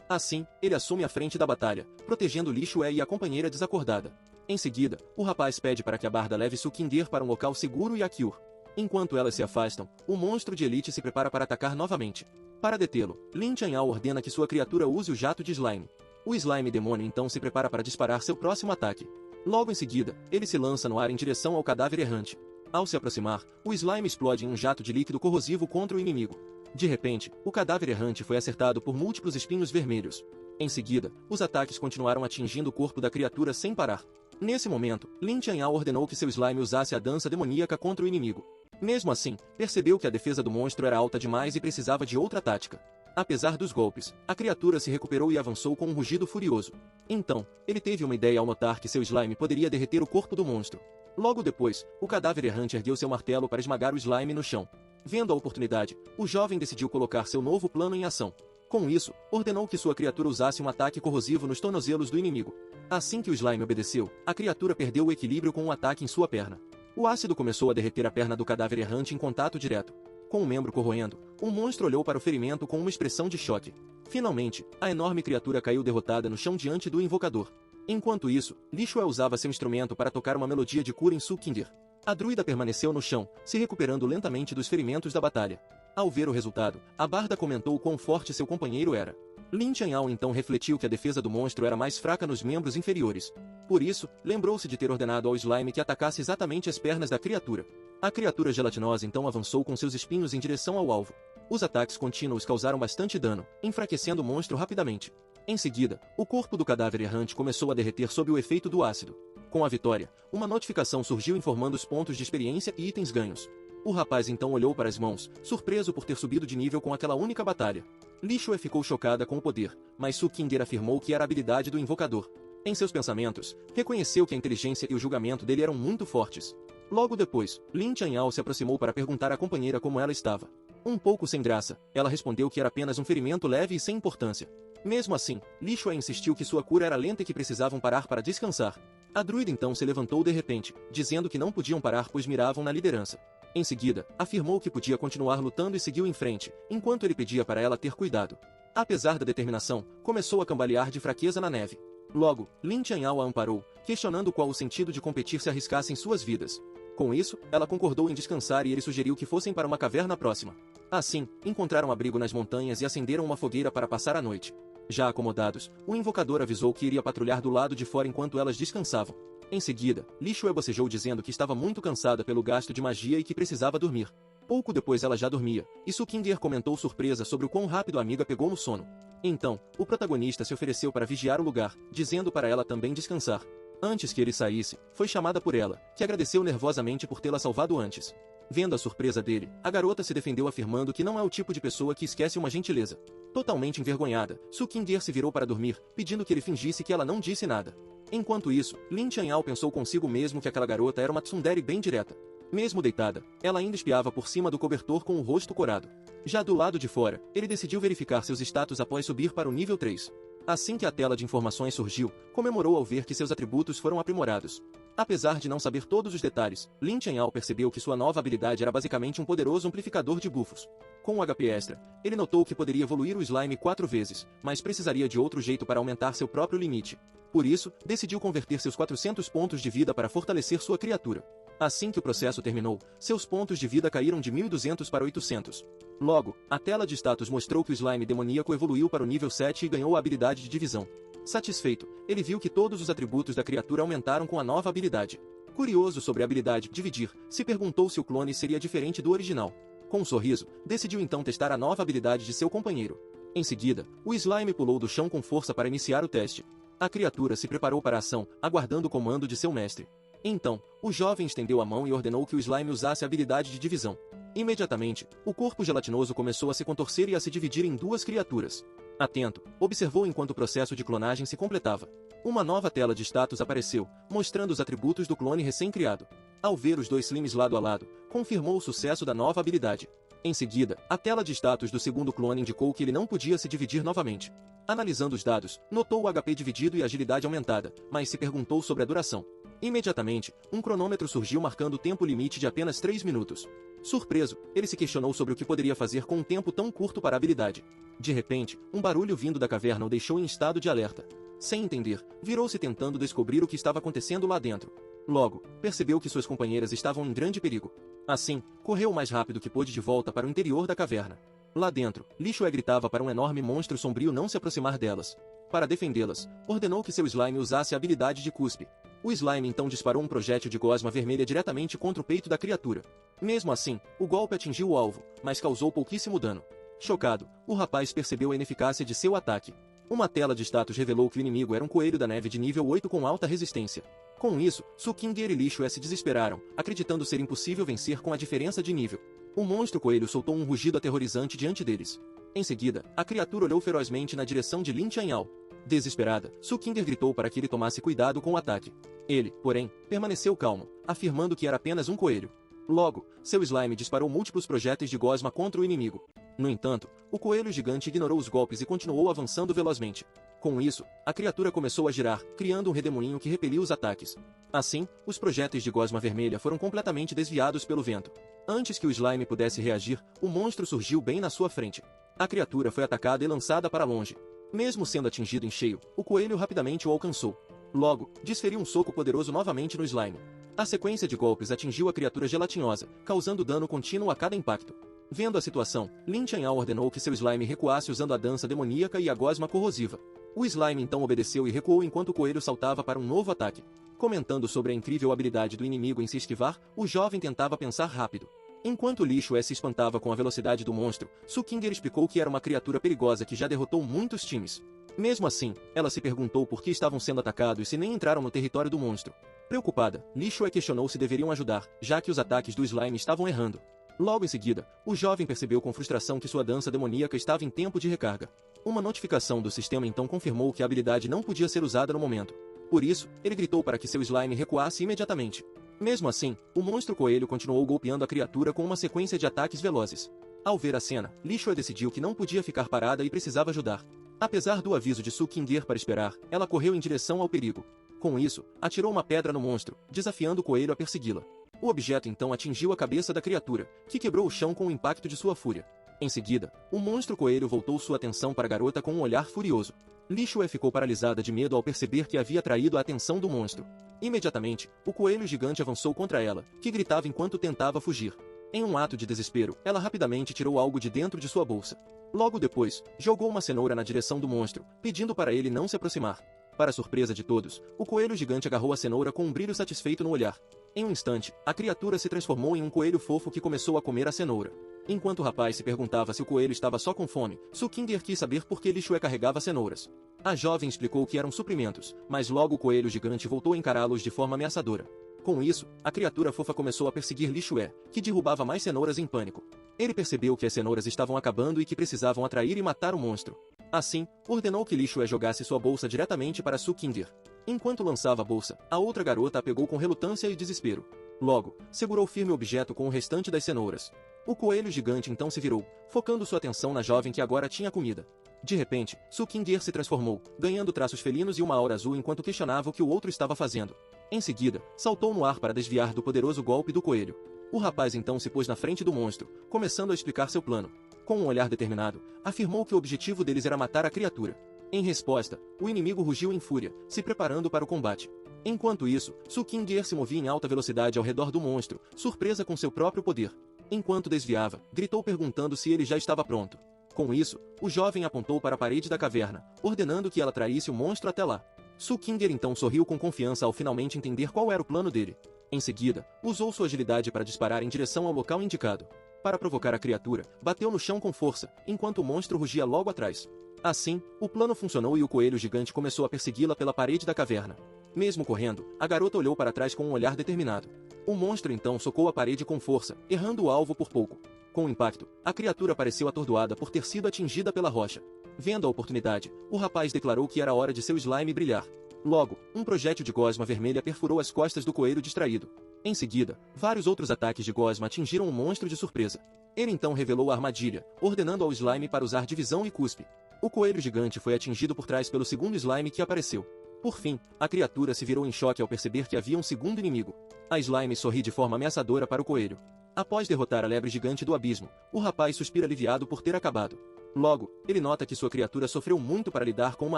Assim, ele assume a frente da batalha, protegendo Li Shue e a companheira desacordada. Em seguida, o rapaz pede para que a barda leve Sukinder para um local seguro e a cure. Enquanto elas se afastam, o monstro de elite se prepara para atacar novamente. Para detê-lo, Lin Chanhao ordena que sua criatura use o jato de slime. O slime demônio então se prepara para disparar seu próximo ataque. Logo em seguida, ele se lança no ar em direção ao cadáver errante. Ao se aproximar, o slime explode em um jato de líquido corrosivo contra o inimigo. De repente, o cadáver errante foi acertado por múltiplos espinhos vermelhos. Em seguida, os ataques continuaram atingindo o corpo da criatura sem parar. Nesse momento, Lin Chanhao ordenou que seu slime usasse a dança demoníaca contra o inimigo. Mesmo assim, percebeu que a defesa do monstro era alta demais e precisava de outra tática. Apesar dos golpes, a criatura se recuperou e avançou com um rugido furioso. Então, ele teve uma ideia ao notar que seu slime poderia derreter o corpo do monstro. Logo depois, o cadáver errante ergueu seu martelo para esmagar o slime no chão. Vendo a oportunidade, o jovem decidiu colocar seu novo plano em ação. Com isso, ordenou que sua criatura usasse um ataque corrosivo nos tornozelos do inimigo. Assim que o slime obedeceu, a criatura perdeu o equilíbrio com um ataque em sua perna. O ácido começou a derreter a perna do cadáver errante em contato direto. Com o membro corroendo, o monstro olhou para o ferimento com uma expressão de choque. Finalmente, a enorme criatura caiu derrotada no chão diante do invocador. Enquanto isso, Li Shue usava seu instrumento para tocar uma melodia de cura em Sukinder. A druida permaneceu no chão, se recuperando lentamente dos ferimentos da batalha. Ao ver o resultado, a barda comentou quão forte seu companheiro era. Lin Chanhao então refletiu que a defesa do monstro era mais fraca nos membros inferiores. Por isso, lembrou-se de ter ordenado ao slime que atacasse exatamente as pernas da criatura. A criatura gelatinosa então avançou com seus espinhos em direção ao alvo. Os ataques contínuos causaram bastante dano, enfraquecendo o monstro rapidamente. Em seguida, o corpo do cadáver errante começou a derreter sob o efeito do ácido. Com a vitória, uma notificação surgiu informando os pontos de experiência e itens ganhos. O rapaz então olhou para as mãos, surpreso por ter subido de nível com aquela única batalha. Li Shue ficou chocada com o poder, mas Sukinder afirmou que era a habilidade do invocador. Em seus pensamentos, reconheceu que a inteligência e o julgamento dele eram muito fortes. Logo depois, Lin Chanhao se aproximou para perguntar à companheira como ela estava. Um pouco sem graça, ela respondeu que era apenas um ferimento leve e sem importância. Mesmo assim, Li Shue insistiu que sua cura era lenta e que precisavam parar para descansar. A druida então se levantou de repente, dizendo que não podiam parar pois miravam na liderança. Em seguida, afirmou que podia continuar lutando e seguiu em frente, enquanto ele pedia para ela ter cuidado. Apesar da determinação, começou a cambalear de fraqueza na neve. Logo, Lin Chanhao a amparou, questionando qual o sentido de competir se arriscassem suas vidas. Com isso, ela concordou em descansar e ele sugeriu que fossem para uma caverna próxima. Assim, encontraram abrigo nas montanhas e acenderam uma fogueira para passar a noite. Já acomodados, o invocador avisou que iria patrulhar do lado de fora enquanto elas descansavam. Em seguida, Li Shue bocejou dizendo que estava muito cansada pelo gasto de magia e que precisava dormir. Pouco depois ela já dormia, e Sukinder comentou surpresa sobre o quão rápido a amiga pegou no sono. Então, o protagonista se ofereceu para vigiar o lugar, dizendo para ela também descansar. Antes que ele saísse, foi chamada por ela, que agradeceu nervosamente por tê-la salvado antes. Vendo a surpresa dele, a garota se defendeu afirmando que não é o tipo de pessoa que esquece uma gentileza. Totalmente envergonhada, Sukinder se virou para dormir, pedindo que ele fingisse que ela não disse nada. Enquanto isso, Lin Chanhao pensou consigo mesmo que aquela garota era uma tsundere bem direta. Mesmo deitada, ela ainda espiava por cima do cobertor com o rosto corado. Já do lado de fora, ele decidiu verificar seus status após subir para o nível 3. Assim que a tela de informações surgiu, comemorou ao ver que seus atributos foram aprimorados. Apesar de não saber todos os detalhes, Lin Chanhao percebeu que sua nova habilidade era basicamente um poderoso amplificador de buffos. Com o HP extra, ele notou que poderia evoluir o slime 4 vezes, mas precisaria de outro jeito para aumentar seu próprio limite. Por isso, decidiu converter seus 400 pontos de vida para fortalecer sua criatura. Assim que o processo terminou, seus pontos de vida caíram de 1.200 para 800. Logo, a tela de status mostrou que o slime demoníaco evoluiu para o nível 7 e ganhou a habilidade de divisão. Satisfeito, ele viu que todos os atributos da criatura aumentaram com a nova habilidade. Curioso sobre a habilidade dividir, se perguntou se o clone seria diferente do original. Com um sorriso, decidiu então testar a nova habilidade de seu companheiro. Em seguida, o slime pulou do chão com força para iniciar o teste. A criatura se preparou para a ação, aguardando o comando de seu mestre. Então, o jovem estendeu a mão e ordenou que o slime usasse a habilidade de divisão. Imediatamente, o corpo gelatinoso começou a se contorcer e a se dividir em duas criaturas. Atento, observou enquanto o processo de clonagem se completava. Uma nova tela de status apareceu, mostrando os atributos do clone recém-criado. Ao ver os dois slimes lado a lado, confirmou o sucesso da nova habilidade. Em seguida, a tela de status do segundo clone indicou que ele não podia se dividir novamente. Analisando os dados, notou o HP dividido e agilidade aumentada, mas se perguntou sobre a duração. Imediatamente, um cronômetro surgiu marcando o tempo limite de apenas 3 minutos. Surpreso, ele se questionou sobre o que poderia fazer com um tempo tão curto para a habilidade. De repente, um barulho vindo da caverna o deixou em estado de alerta. Sem entender, virou-se tentando descobrir o que estava acontecendo lá dentro. Logo, percebeu que suas companheiras estavam em grande perigo. Assim, correu o mais rápido que pôde de volta para o interior da caverna. Lá dentro, Lixué gritava para um enorme monstro sombrio não se aproximar delas. Para defendê-las, ordenou que seu slime usasse a habilidade de cuspe. O slime então disparou um projétil de gosma vermelha diretamente contra o peito da criatura. Mesmo assim, o golpe atingiu o alvo, mas causou pouquíssimo dano. Chocado, o rapaz percebeu a ineficácia de seu ataque. Uma tela de status revelou que o inimigo era um coelho da neve de nível 8 com alta resistência. Com isso, Sukinger e Lixué se desesperaram, acreditando ser impossível vencer com a diferença de nível. O monstro coelho soltou um rugido aterrorizante diante deles. Em seguida, a criatura olhou ferozmente na direção de Lin Chanhao. Desesperada, Sukinger gritou para que ele tomasse cuidado com o ataque. Ele, porém, permaneceu calmo, afirmando que era apenas um coelho. Logo, seu slime disparou múltiplos projéteis de gosma contra o inimigo. No entanto, o coelho gigante ignorou os golpes e continuou avançando velozmente. Com isso, a criatura começou a girar, criando um redemoinho que repeliu os ataques. Assim, os projéteis de gosma vermelha foram completamente desviados pelo vento. Antes que o slime pudesse reagir, o monstro surgiu bem na sua frente. A criatura foi atacada e lançada para longe. Mesmo sendo atingido em cheio, o coelho rapidamente o alcançou. Logo, desferiu um soco poderoso novamente no slime. A sequência de golpes atingiu a criatura gelatinosa, causando dano contínuo a cada impacto. Vendo a situação, Lin Chanhao ordenou que seu slime recuasse usando a dança demoníaca e a gosma corrosiva. O slime então obedeceu e recuou enquanto o coelho saltava para um novo ataque. Comentando sobre a incrível habilidade do inimigo em se esquivar, o jovem tentava pensar rápido. Enquanto Lixué se espantava com a velocidade do monstro, Sukinger explicou que era uma criatura perigosa que já derrotou muitos times. Mesmo assim, ela se perguntou por que estavam sendo atacados e se nem entraram no território do monstro. Preocupada, Lixué questionou se deveriam ajudar, já que os ataques do slime estavam errando. Logo em seguida, o jovem percebeu com frustração que sua dança demoníaca estava em tempo de recarga. Uma notificação do sistema então confirmou que a habilidade não podia ser usada no momento. Por isso, ele gritou para que seu slime recuasse imediatamente. Mesmo assim, o monstro coelho continuou golpeando a criatura com uma sequência de ataques velozes. Ao ver a cena, Lixué decidiu que não podia ficar parada e precisava ajudar. Apesar do aviso de Sukinger para esperar, ela correu em direção ao perigo. Com isso, atirou uma pedra no monstro, desafiando o coelho a persegui-la. O objeto então atingiu a cabeça da criatura, que quebrou o chão com o impacto de sua fúria. Em seguida, o monstro coelho voltou sua atenção para a garota com um olhar furioso. Lixué ficou paralisada de medo ao perceber que havia atraído a atenção do monstro. Imediatamente, o coelho gigante avançou contra ela, que gritava enquanto tentava fugir. Em um ato de desespero, ela rapidamente tirou algo de dentro de sua bolsa. Logo depois, jogou uma cenoura na direção do monstro, pedindo para ele não se aproximar. Para surpresa de todos, o coelho gigante agarrou a cenoura com um brilho satisfeito no olhar. Em um instante, a criatura se transformou em um coelho fofo que começou a comer a cenoura. Enquanto o rapaz se perguntava se o coelho estava só com fome, Sukinger quis saber por que Lixué carregava cenouras. A jovem explicou que eram suprimentos, mas logo o coelho gigante voltou a encará-los de forma ameaçadora. Com isso, a criatura fofa começou a perseguir Lixué, que derrubava mais cenouras em pânico. Ele percebeu que as cenouras estavam acabando e que precisavam atrair e matar o monstro. Assim, ordenou que Lixué jogasse sua bolsa diretamente para Sukinger. Enquanto lançava a bolsa, a outra garota a pegou com relutância e desespero. Logo, segurou firme o objeto com o restante das cenouras. O coelho gigante então se virou, focando sua atenção na jovem que agora tinha comida. De repente, Sukinger se transformou, ganhando traços felinos e uma aura azul enquanto questionava o que o outro estava fazendo. Em seguida, saltou no ar para desviar do poderoso golpe do coelho. O rapaz então se pôs na frente do monstro, começando a explicar seu plano. Com um olhar determinado, afirmou que o objetivo deles era matar a criatura. Em resposta, o inimigo rugiu em fúria, se preparando para o combate. Enquanto isso, Sukinger se movia em alta velocidade ao redor do monstro, surpresa com seu próprio poder. Enquanto desviava, gritou perguntando se ele já estava pronto. Com isso, o jovem apontou para a parede da caverna, ordenando que ela traísse o monstro até lá. Sukinger então sorriu com confiança ao finalmente entender qual era o plano dele. Em seguida, usou sua agilidade para disparar em direção ao local indicado. Para provocar a criatura, bateu no chão com força, enquanto o monstro rugia logo atrás. Assim, o plano funcionou e o coelho gigante começou a persegui-la pela parede da caverna. Mesmo correndo, a garota olhou para trás com um olhar determinado. O monstro então socou a parede com força, errando o alvo por pouco. Com o impacto, a criatura pareceu atordoada por ter sido atingida pela rocha. Vendo a oportunidade, o rapaz declarou que era hora de seu slime brilhar. Logo, um projétil de gosma vermelha perfurou as costas do coelho distraído. Em seguida, vários outros ataques de gosma atingiram o monstro de surpresa. Ele então revelou a armadilha, ordenando ao slime para usar divisão e cuspe. O coelho gigante foi atingido por trás pelo segundo slime que apareceu. Por fim, a criatura se virou em choque ao perceber que havia um segundo inimigo. A slime sorri de forma ameaçadora para o coelho. Após derrotar a lebre gigante do abismo, o rapaz suspira aliviado por ter acabado. Logo, ele nota que sua criatura sofreu muito para lidar com uma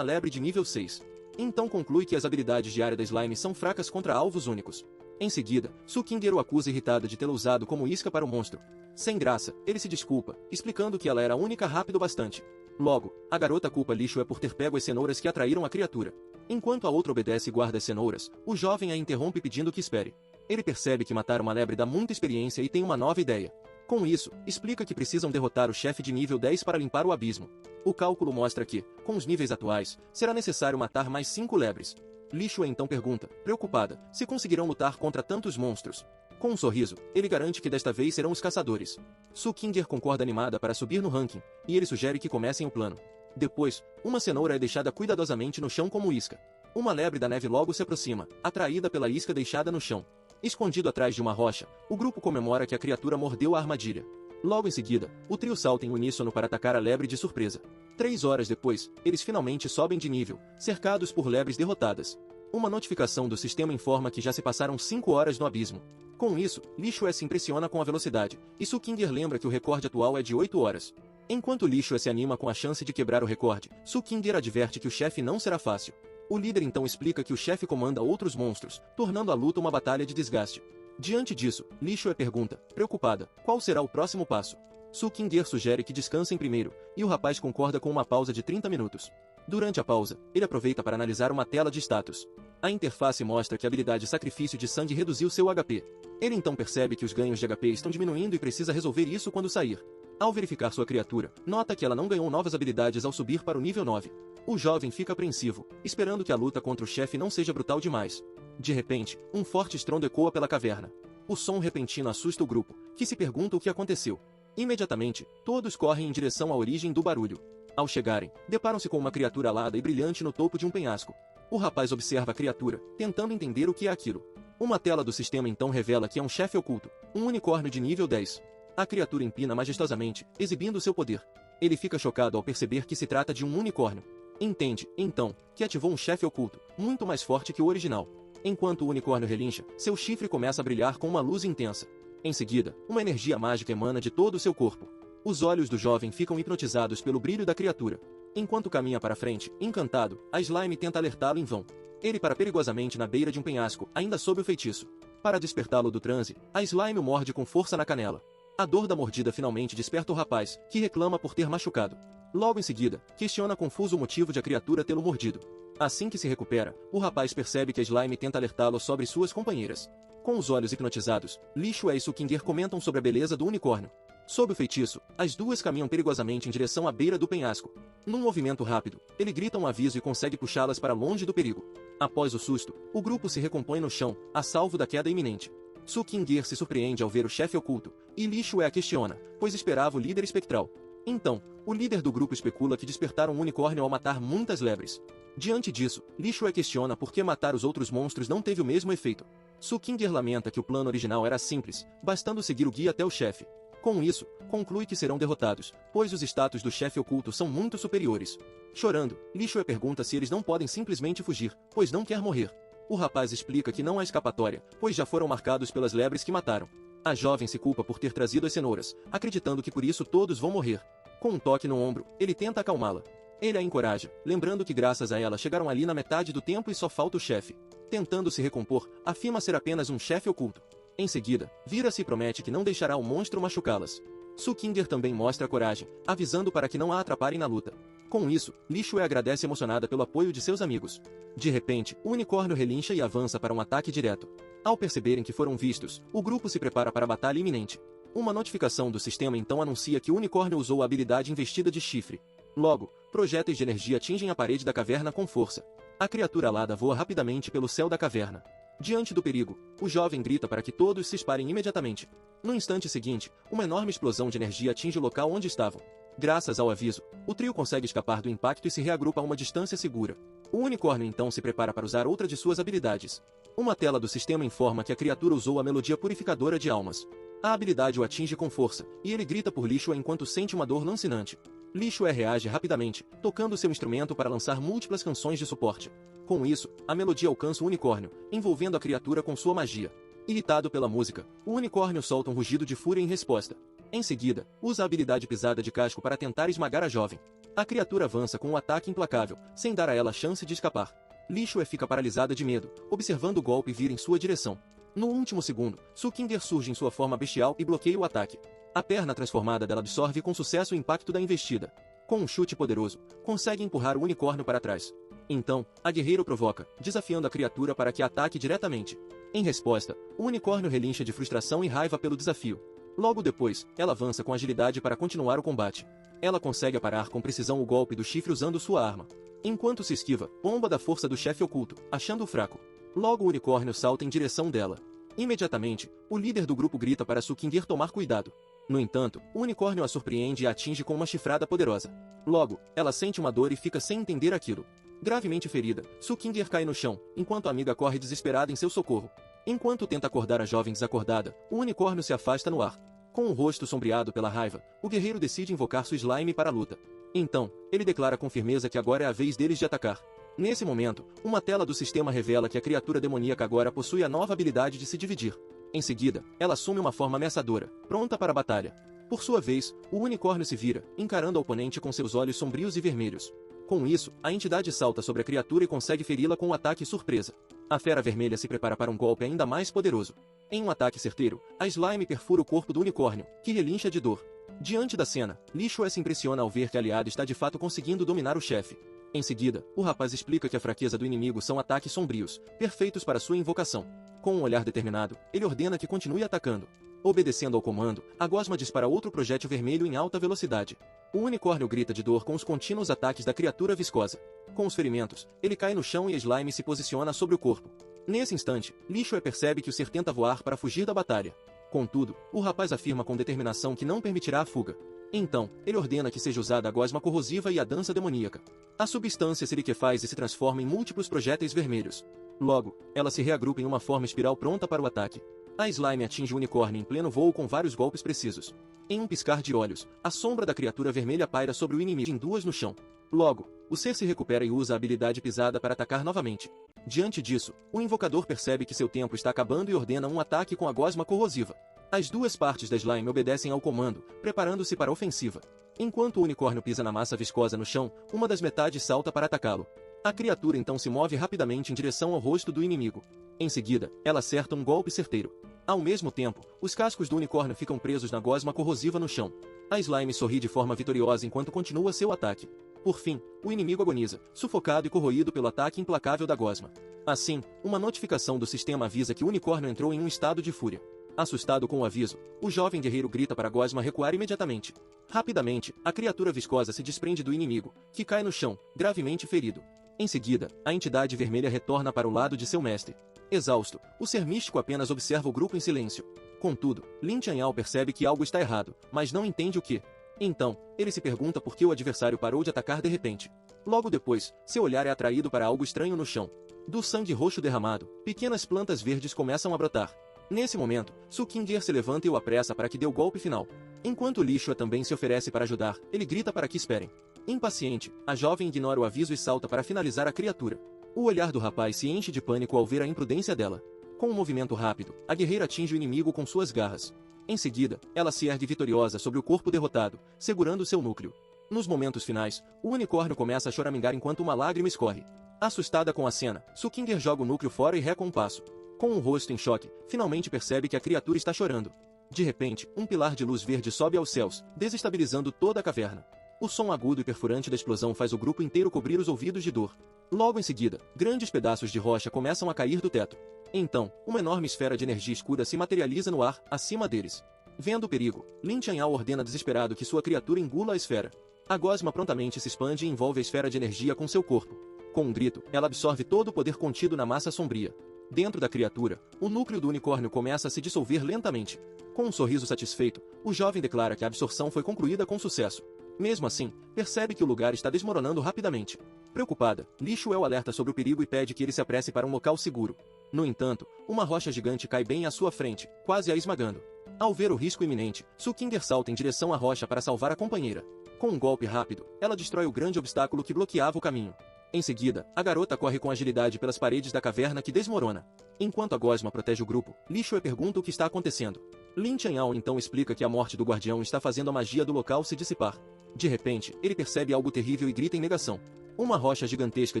lebre de nível 6. Então conclui que as habilidades de área da slime são fracas contra alvos únicos. Em seguida, Sukinger o acusa irritada de tê-la usado como isca para o monstro. Sem graça, ele se desculpa, explicando que ela era a única rápido bastante. Logo, a garota culpa Lixo por ter pego as cenouras que atraíram a criatura. Enquanto a outra obedece e guarda as cenouras, o jovem a interrompe pedindo que espere. Ele percebe que matar uma lebre dá muita experiência e tem uma nova ideia. Com isso, explica que precisam derrotar o chefe de nível 10 para limpar o abismo. O cálculo mostra que, com os níveis atuais, será necessário matar mais 5 lebres. Lixo então pergunta, preocupada, se conseguirão lutar contra tantos monstros. Com um sorriso, ele garante que desta vez serão os caçadores. Sukinger concorda animada para subir no ranking, e ele sugere que comecem o plano. Depois, uma cenoura é deixada cuidadosamente no chão como isca. Uma lebre da neve logo se aproxima, atraída pela isca deixada no chão. Escondido atrás de uma rocha, o grupo comemora que a criatura mordeu a armadilha. Logo em seguida, o trio salta em uníssono para atacar a lebre de surpresa. 3 horas depois, eles finalmente sobem de nível, cercados por lebres derrotadas. Uma notificação do sistema informa que já se passaram 5 horas no abismo. Com isso, Lixo se impressiona com a velocidade, e Sukinger lembra que o recorde atual é de 8 horas. Enquanto Lixo se anima com a chance de quebrar o recorde, Sukinger adverte que o chefe não será fácil. O líder então explica que o chefe comanda outros monstros, tornando a luta uma batalha de desgaste. Diante disso, Lixo pergunta, preocupada, qual será o próximo passo. Sukinger sugere que descansem primeiro, e o rapaz concorda com uma pausa de 30 minutos. Durante a pausa, ele aproveita para analisar uma tela de status. A interface mostra que a habilidade Sacrifício de Sangue reduziu seu HP. Ele então percebe que os ganhos de HP estão diminuindo e precisa resolver isso quando sair. Ao verificar sua criatura, nota que ela não ganhou novas habilidades ao subir para o nível 9. O jovem fica apreensivo, esperando que a luta contra o chefe não seja brutal demais. De repente, um forte estrondo ecoa pela caverna. O som repentino assusta o grupo, que se pergunta o que aconteceu. Imediatamente, todos correm em direção à origem do barulho. Ao chegarem, deparam-se com uma criatura alada e brilhante no topo de um penhasco. O rapaz observa a criatura, tentando entender o que é aquilo. Uma tela do sistema então revela que é um chefe oculto, um unicórnio de nível 10. A criatura empina majestosamente, exibindo seu poder. Ele fica chocado ao perceber que se trata de um unicórnio. Entende, então, que ativou um chefe oculto, muito mais forte que o original. Enquanto o unicórnio relincha, seu chifre começa a brilhar com uma luz intensa. Em seguida, uma energia mágica emana de todo o seu corpo. Os olhos do jovem ficam hipnotizados pelo brilho da criatura. Enquanto caminha para frente, encantado, a slime tenta alertá-lo em vão. Ele para perigosamente na beira de um penhasco, ainda sob o feitiço. Para despertá-lo do transe, a slime o morde com força na canela. A dor da mordida finalmente desperta o rapaz, que reclama por ter machucado. Logo em seguida, questiona confuso o motivo de a criatura tê-lo mordido. Assim que se recupera, o rapaz percebe que a slime tenta alertá-lo sobre suas companheiras. Com os olhos hipnotizados, Lixo e Sukinger comentam sobre a beleza do unicórnio. Sob o feitiço, as duas caminham perigosamente em direção à beira do penhasco. Num movimento rápido, ele grita um aviso e consegue puxá-las para longe do perigo. Após o susto, o grupo se recompõe no chão, a salvo da queda iminente. Sukinger se surpreende ao ver o chefe oculto, e Lixo a questiona, pois esperava o líder espectral. Então, o líder do grupo especula que despertaram um unicórnio ao matar muitas lebres. Diante disso, Lixo questiona por que matar os outros monstros não teve o mesmo efeito. Sukinger lamenta que o plano original era simples, bastando seguir o guia até o chefe. Com isso, conclui que serão derrotados, pois os status do chefe oculto são muito superiores. Chorando, Lixo pergunta se eles não podem simplesmente fugir, pois não quer morrer. O rapaz explica que não há escapatória, pois já foram marcados pelas lebres que mataram. A jovem se culpa por ter trazido as cenouras, acreditando que por isso todos vão morrer. Com um toque no ombro, ele tenta acalmá-la. Ele a encoraja, lembrando que graças a ela chegaram ali na metade do tempo e só falta o chefe. Tentando se recompor, afirma ser apenas um chefe oculto. Em seguida, vira-se e promete que não deixará o monstro machucá-las. Sukinger também mostra coragem, avisando para que não a atrapalhem na luta. Com isso, Lixo agradece emocionada pelo apoio de seus amigos. De repente, o unicórnio relincha e avança para um ataque direto. Ao perceberem que foram vistos, o grupo se prepara para a batalha iminente. Uma notificação do sistema então anuncia que o unicórnio usou a habilidade investida de chifre. Logo, projéteis de energia atingem a parede da caverna com força. A criatura alada voa rapidamente pelo céu da caverna. Diante do perigo, o jovem grita para que todos se espalhem imediatamente. No instante seguinte, uma enorme explosão de energia atinge o local onde estavam. Graças ao aviso, o trio consegue escapar do impacto e se reagrupa a uma distância segura. O unicórnio então se prepara para usar outra de suas habilidades. Uma tela do sistema informa que a criatura usou a melodia purificadora de almas. A habilidade o atinge com força, e ele grita por Lixo enquanto sente uma dor lancinante. Lixo reage rapidamente, tocando seu instrumento para lançar múltiplas canções de suporte. Com isso, a melodia alcança o unicórnio, envolvendo a criatura com sua magia. Irritado pela música, o unicórnio solta um rugido de fúria em resposta. Em seguida, usa a habilidade pisada de casco para tentar esmagar a jovem. A criatura avança com um ataque implacável, sem dar a ela chance de escapar. Lixo fica paralisada de medo, observando o golpe vir em sua direção. No último segundo, Sukinger surge em sua forma bestial e bloqueia o ataque. A perna transformada dela absorve com sucesso o impacto da investida. Com um chute poderoso, consegue empurrar o unicórnio para trás. Então, a guerreira o provoca, desafiando a criatura para que ataque diretamente. Em resposta, o unicórnio relincha de frustração e raiva pelo desafio. Logo depois, ela avança com agilidade para continuar o combate. Ela consegue aparar com precisão o golpe do chifre usando sua arma. Enquanto se esquiva, bomba da força do chefe oculto, achando-o fraco. Logo o unicórnio salta em direção dela. Imediatamente, o líder do grupo grita para Sukinger tomar cuidado. No entanto, o unicórnio a surpreende e a atinge com uma chifrada poderosa. Logo, ela sente uma dor e fica sem entender aquilo. Gravemente ferida, Sukinger cai no chão, enquanto a amiga corre desesperada em seu socorro. Enquanto tenta acordar a jovem desacordada, o unicórnio se afasta no ar. Com o rosto sombreado pela raiva, o guerreiro decide invocar sua slime para a luta. Então, ele declara com firmeza que agora é a vez deles de atacar. Nesse momento, uma tela do sistema revela que a criatura demoníaca agora possui a nova habilidade de se dividir. Em seguida, ela assume uma forma ameaçadora, pronta para a batalha. Por sua vez, o unicórnio se vira, encarando o oponente com seus olhos sombrios e vermelhos. Com isso, a entidade salta sobre a criatura e consegue feri-la com um ataque surpresa. A fera vermelha se prepara para um golpe ainda mais poderoso. Em um ataque certeiro, a slime perfura o corpo do unicórnio, que relincha de dor. Diante da cena, Lixo se impressiona ao ver que a aliada está de fato conseguindo dominar o chefe. Em seguida, o rapaz explica que a fraqueza do inimigo são ataques sombrios, perfeitos para sua invocação. Com um olhar determinado, ele ordena que continue atacando. Obedecendo ao comando, a gosma dispara outro projétil vermelho em alta velocidade. O unicórnio grita de dor com os contínuos ataques da criatura viscosa. Com os ferimentos, ele cai no chão e a slime se posiciona sobre o corpo. Nesse instante, Lixo percebe que o ser tenta voar para fugir da batalha. Contudo, o rapaz afirma com determinação que não permitirá a fuga. Então, ele ordena que seja usada a gosma corrosiva e a dança demoníaca. A substância se liquefaz e se transforma em múltiplos projéteis vermelhos. Logo, ela se reagrupa em uma forma espiral pronta para o ataque. A slime atinge o unicórnio em pleno voo com vários golpes precisos. Em um piscar de olhos, a sombra da criatura vermelha paira sobre o inimigo em duas no chão. Logo, o ser se recupera e usa a habilidade pisada para atacar novamente. Diante disso, o invocador percebe que seu tempo está acabando e ordena um ataque com a gosma corrosiva. As duas partes da slime obedecem ao comando, preparando-se para a ofensiva. Enquanto o unicórnio pisa na massa viscosa no chão, uma das metades salta para atacá-lo. A criatura então se move rapidamente em direção ao rosto do inimigo. Em seguida, ela acerta um golpe certeiro. Ao mesmo tempo, os cascos do unicórnio ficam presos na gosma corrosiva no chão. A slime sorri de forma vitoriosa enquanto continua seu ataque. Por fim, o inimigo agoniza, sufocado e corroído pelo ataque implacável da gosma. Assim, uma notificação do sistema avisa que o unicórnio entrou em um estado de fúria. Assustado com o aviso, o jovem guerreiro grita para a gosma recuar imediatamente. Rapidamente, a criatura viscosa se desprende do inimigo, que cai no chão, gravemente ferido. Em seguida, a entidade vermelha retorna para o lado de seu mestre. Exausto, o ser místico apenas observa o grupo em silêncio. Contudo, Lin Chanhao percebe que algo está errado, mas não entende o que. Então, ele se pergunta por que o adversário parou de atacar de repente. Logo depois, seu olhar é atraído para algo estranho no chão. Do sangue roxo derramado, pequenas plantas verdes começam a brotar. Nesse momento, Sukinger se levanta e o apressa para que dê o golpe final. Enquanto Lixo também se oferece para ajudar, ele grita para que esperem. Impaciente, a jovem ignora o aviso e salta para finalizar a criatura. O olhar do rapaz se enche de pânico ao ver a imprudência dela. Com um movimento rápido, a guerreira atinge o inimigo com suas garras. Em seguida, ela se ergue vitoriosa sobre o corpo derrotado, segurando seu núcleo. Nos momentos finais, o unicórnio começa a choramingar enquanto uma lágrima escorre. Assustada com a cena, Sukinger joga o núcleo fora e reca um passo. Com o rosto em choque, finalmente percebe que a criatura está chorando. De repente, um pilar de luz verde sobe aos céus, desestabilizando toda a caverna. O som agudo e perfurante da explosão faz o grupo inteiro cobrir os ouvidos de dor. Logo em seguida, grandes pedaços de rocha começam a cair do teto. Então, uma enorme esfera de energia escura se materializa no ar, acima deles. Vendo o perigo, Lin Chanhao ordena desesperado que sua criatura engula a esfera. A gosma prontamente se expande e envolve a esfera de energia com seu corpo. Com um grito, ela absorve todo o poder contido na massa sombria. Dentro da criatura, o núcleo do unicórnio começa a se dissolver lentamente. Com um sorriso satisfeito, o jovem declara que a absorção foi concluída com sucesso. Mesmo assim, percebe que o lugar está desmoronando rapidamente. Preocupada, Lixo o alerta sobre o perigo e pede que ele se apresse para um local seguro. No entanto, uma rocha gigante cai bem à sua frente, quase a esmagando. Ao ver o risco iminente, Sukinger salta em direção à rocha para salvar a companheira. Com um golpe rápido, ela destrói o grande obstáculo que bloqueava o caminho. Em seguida, a garota corre com agilidade pelas paredes da caverna que desmorona. Enquanto a gosma protege o grupo, Li Shue pergunta o que está acontecendo. Lin Changyao então explica que a morte do guardião está fazendo a magia do local se dissipar. De repente, ele percebe algo terrível e grita em negação. Uma rocha gigantesca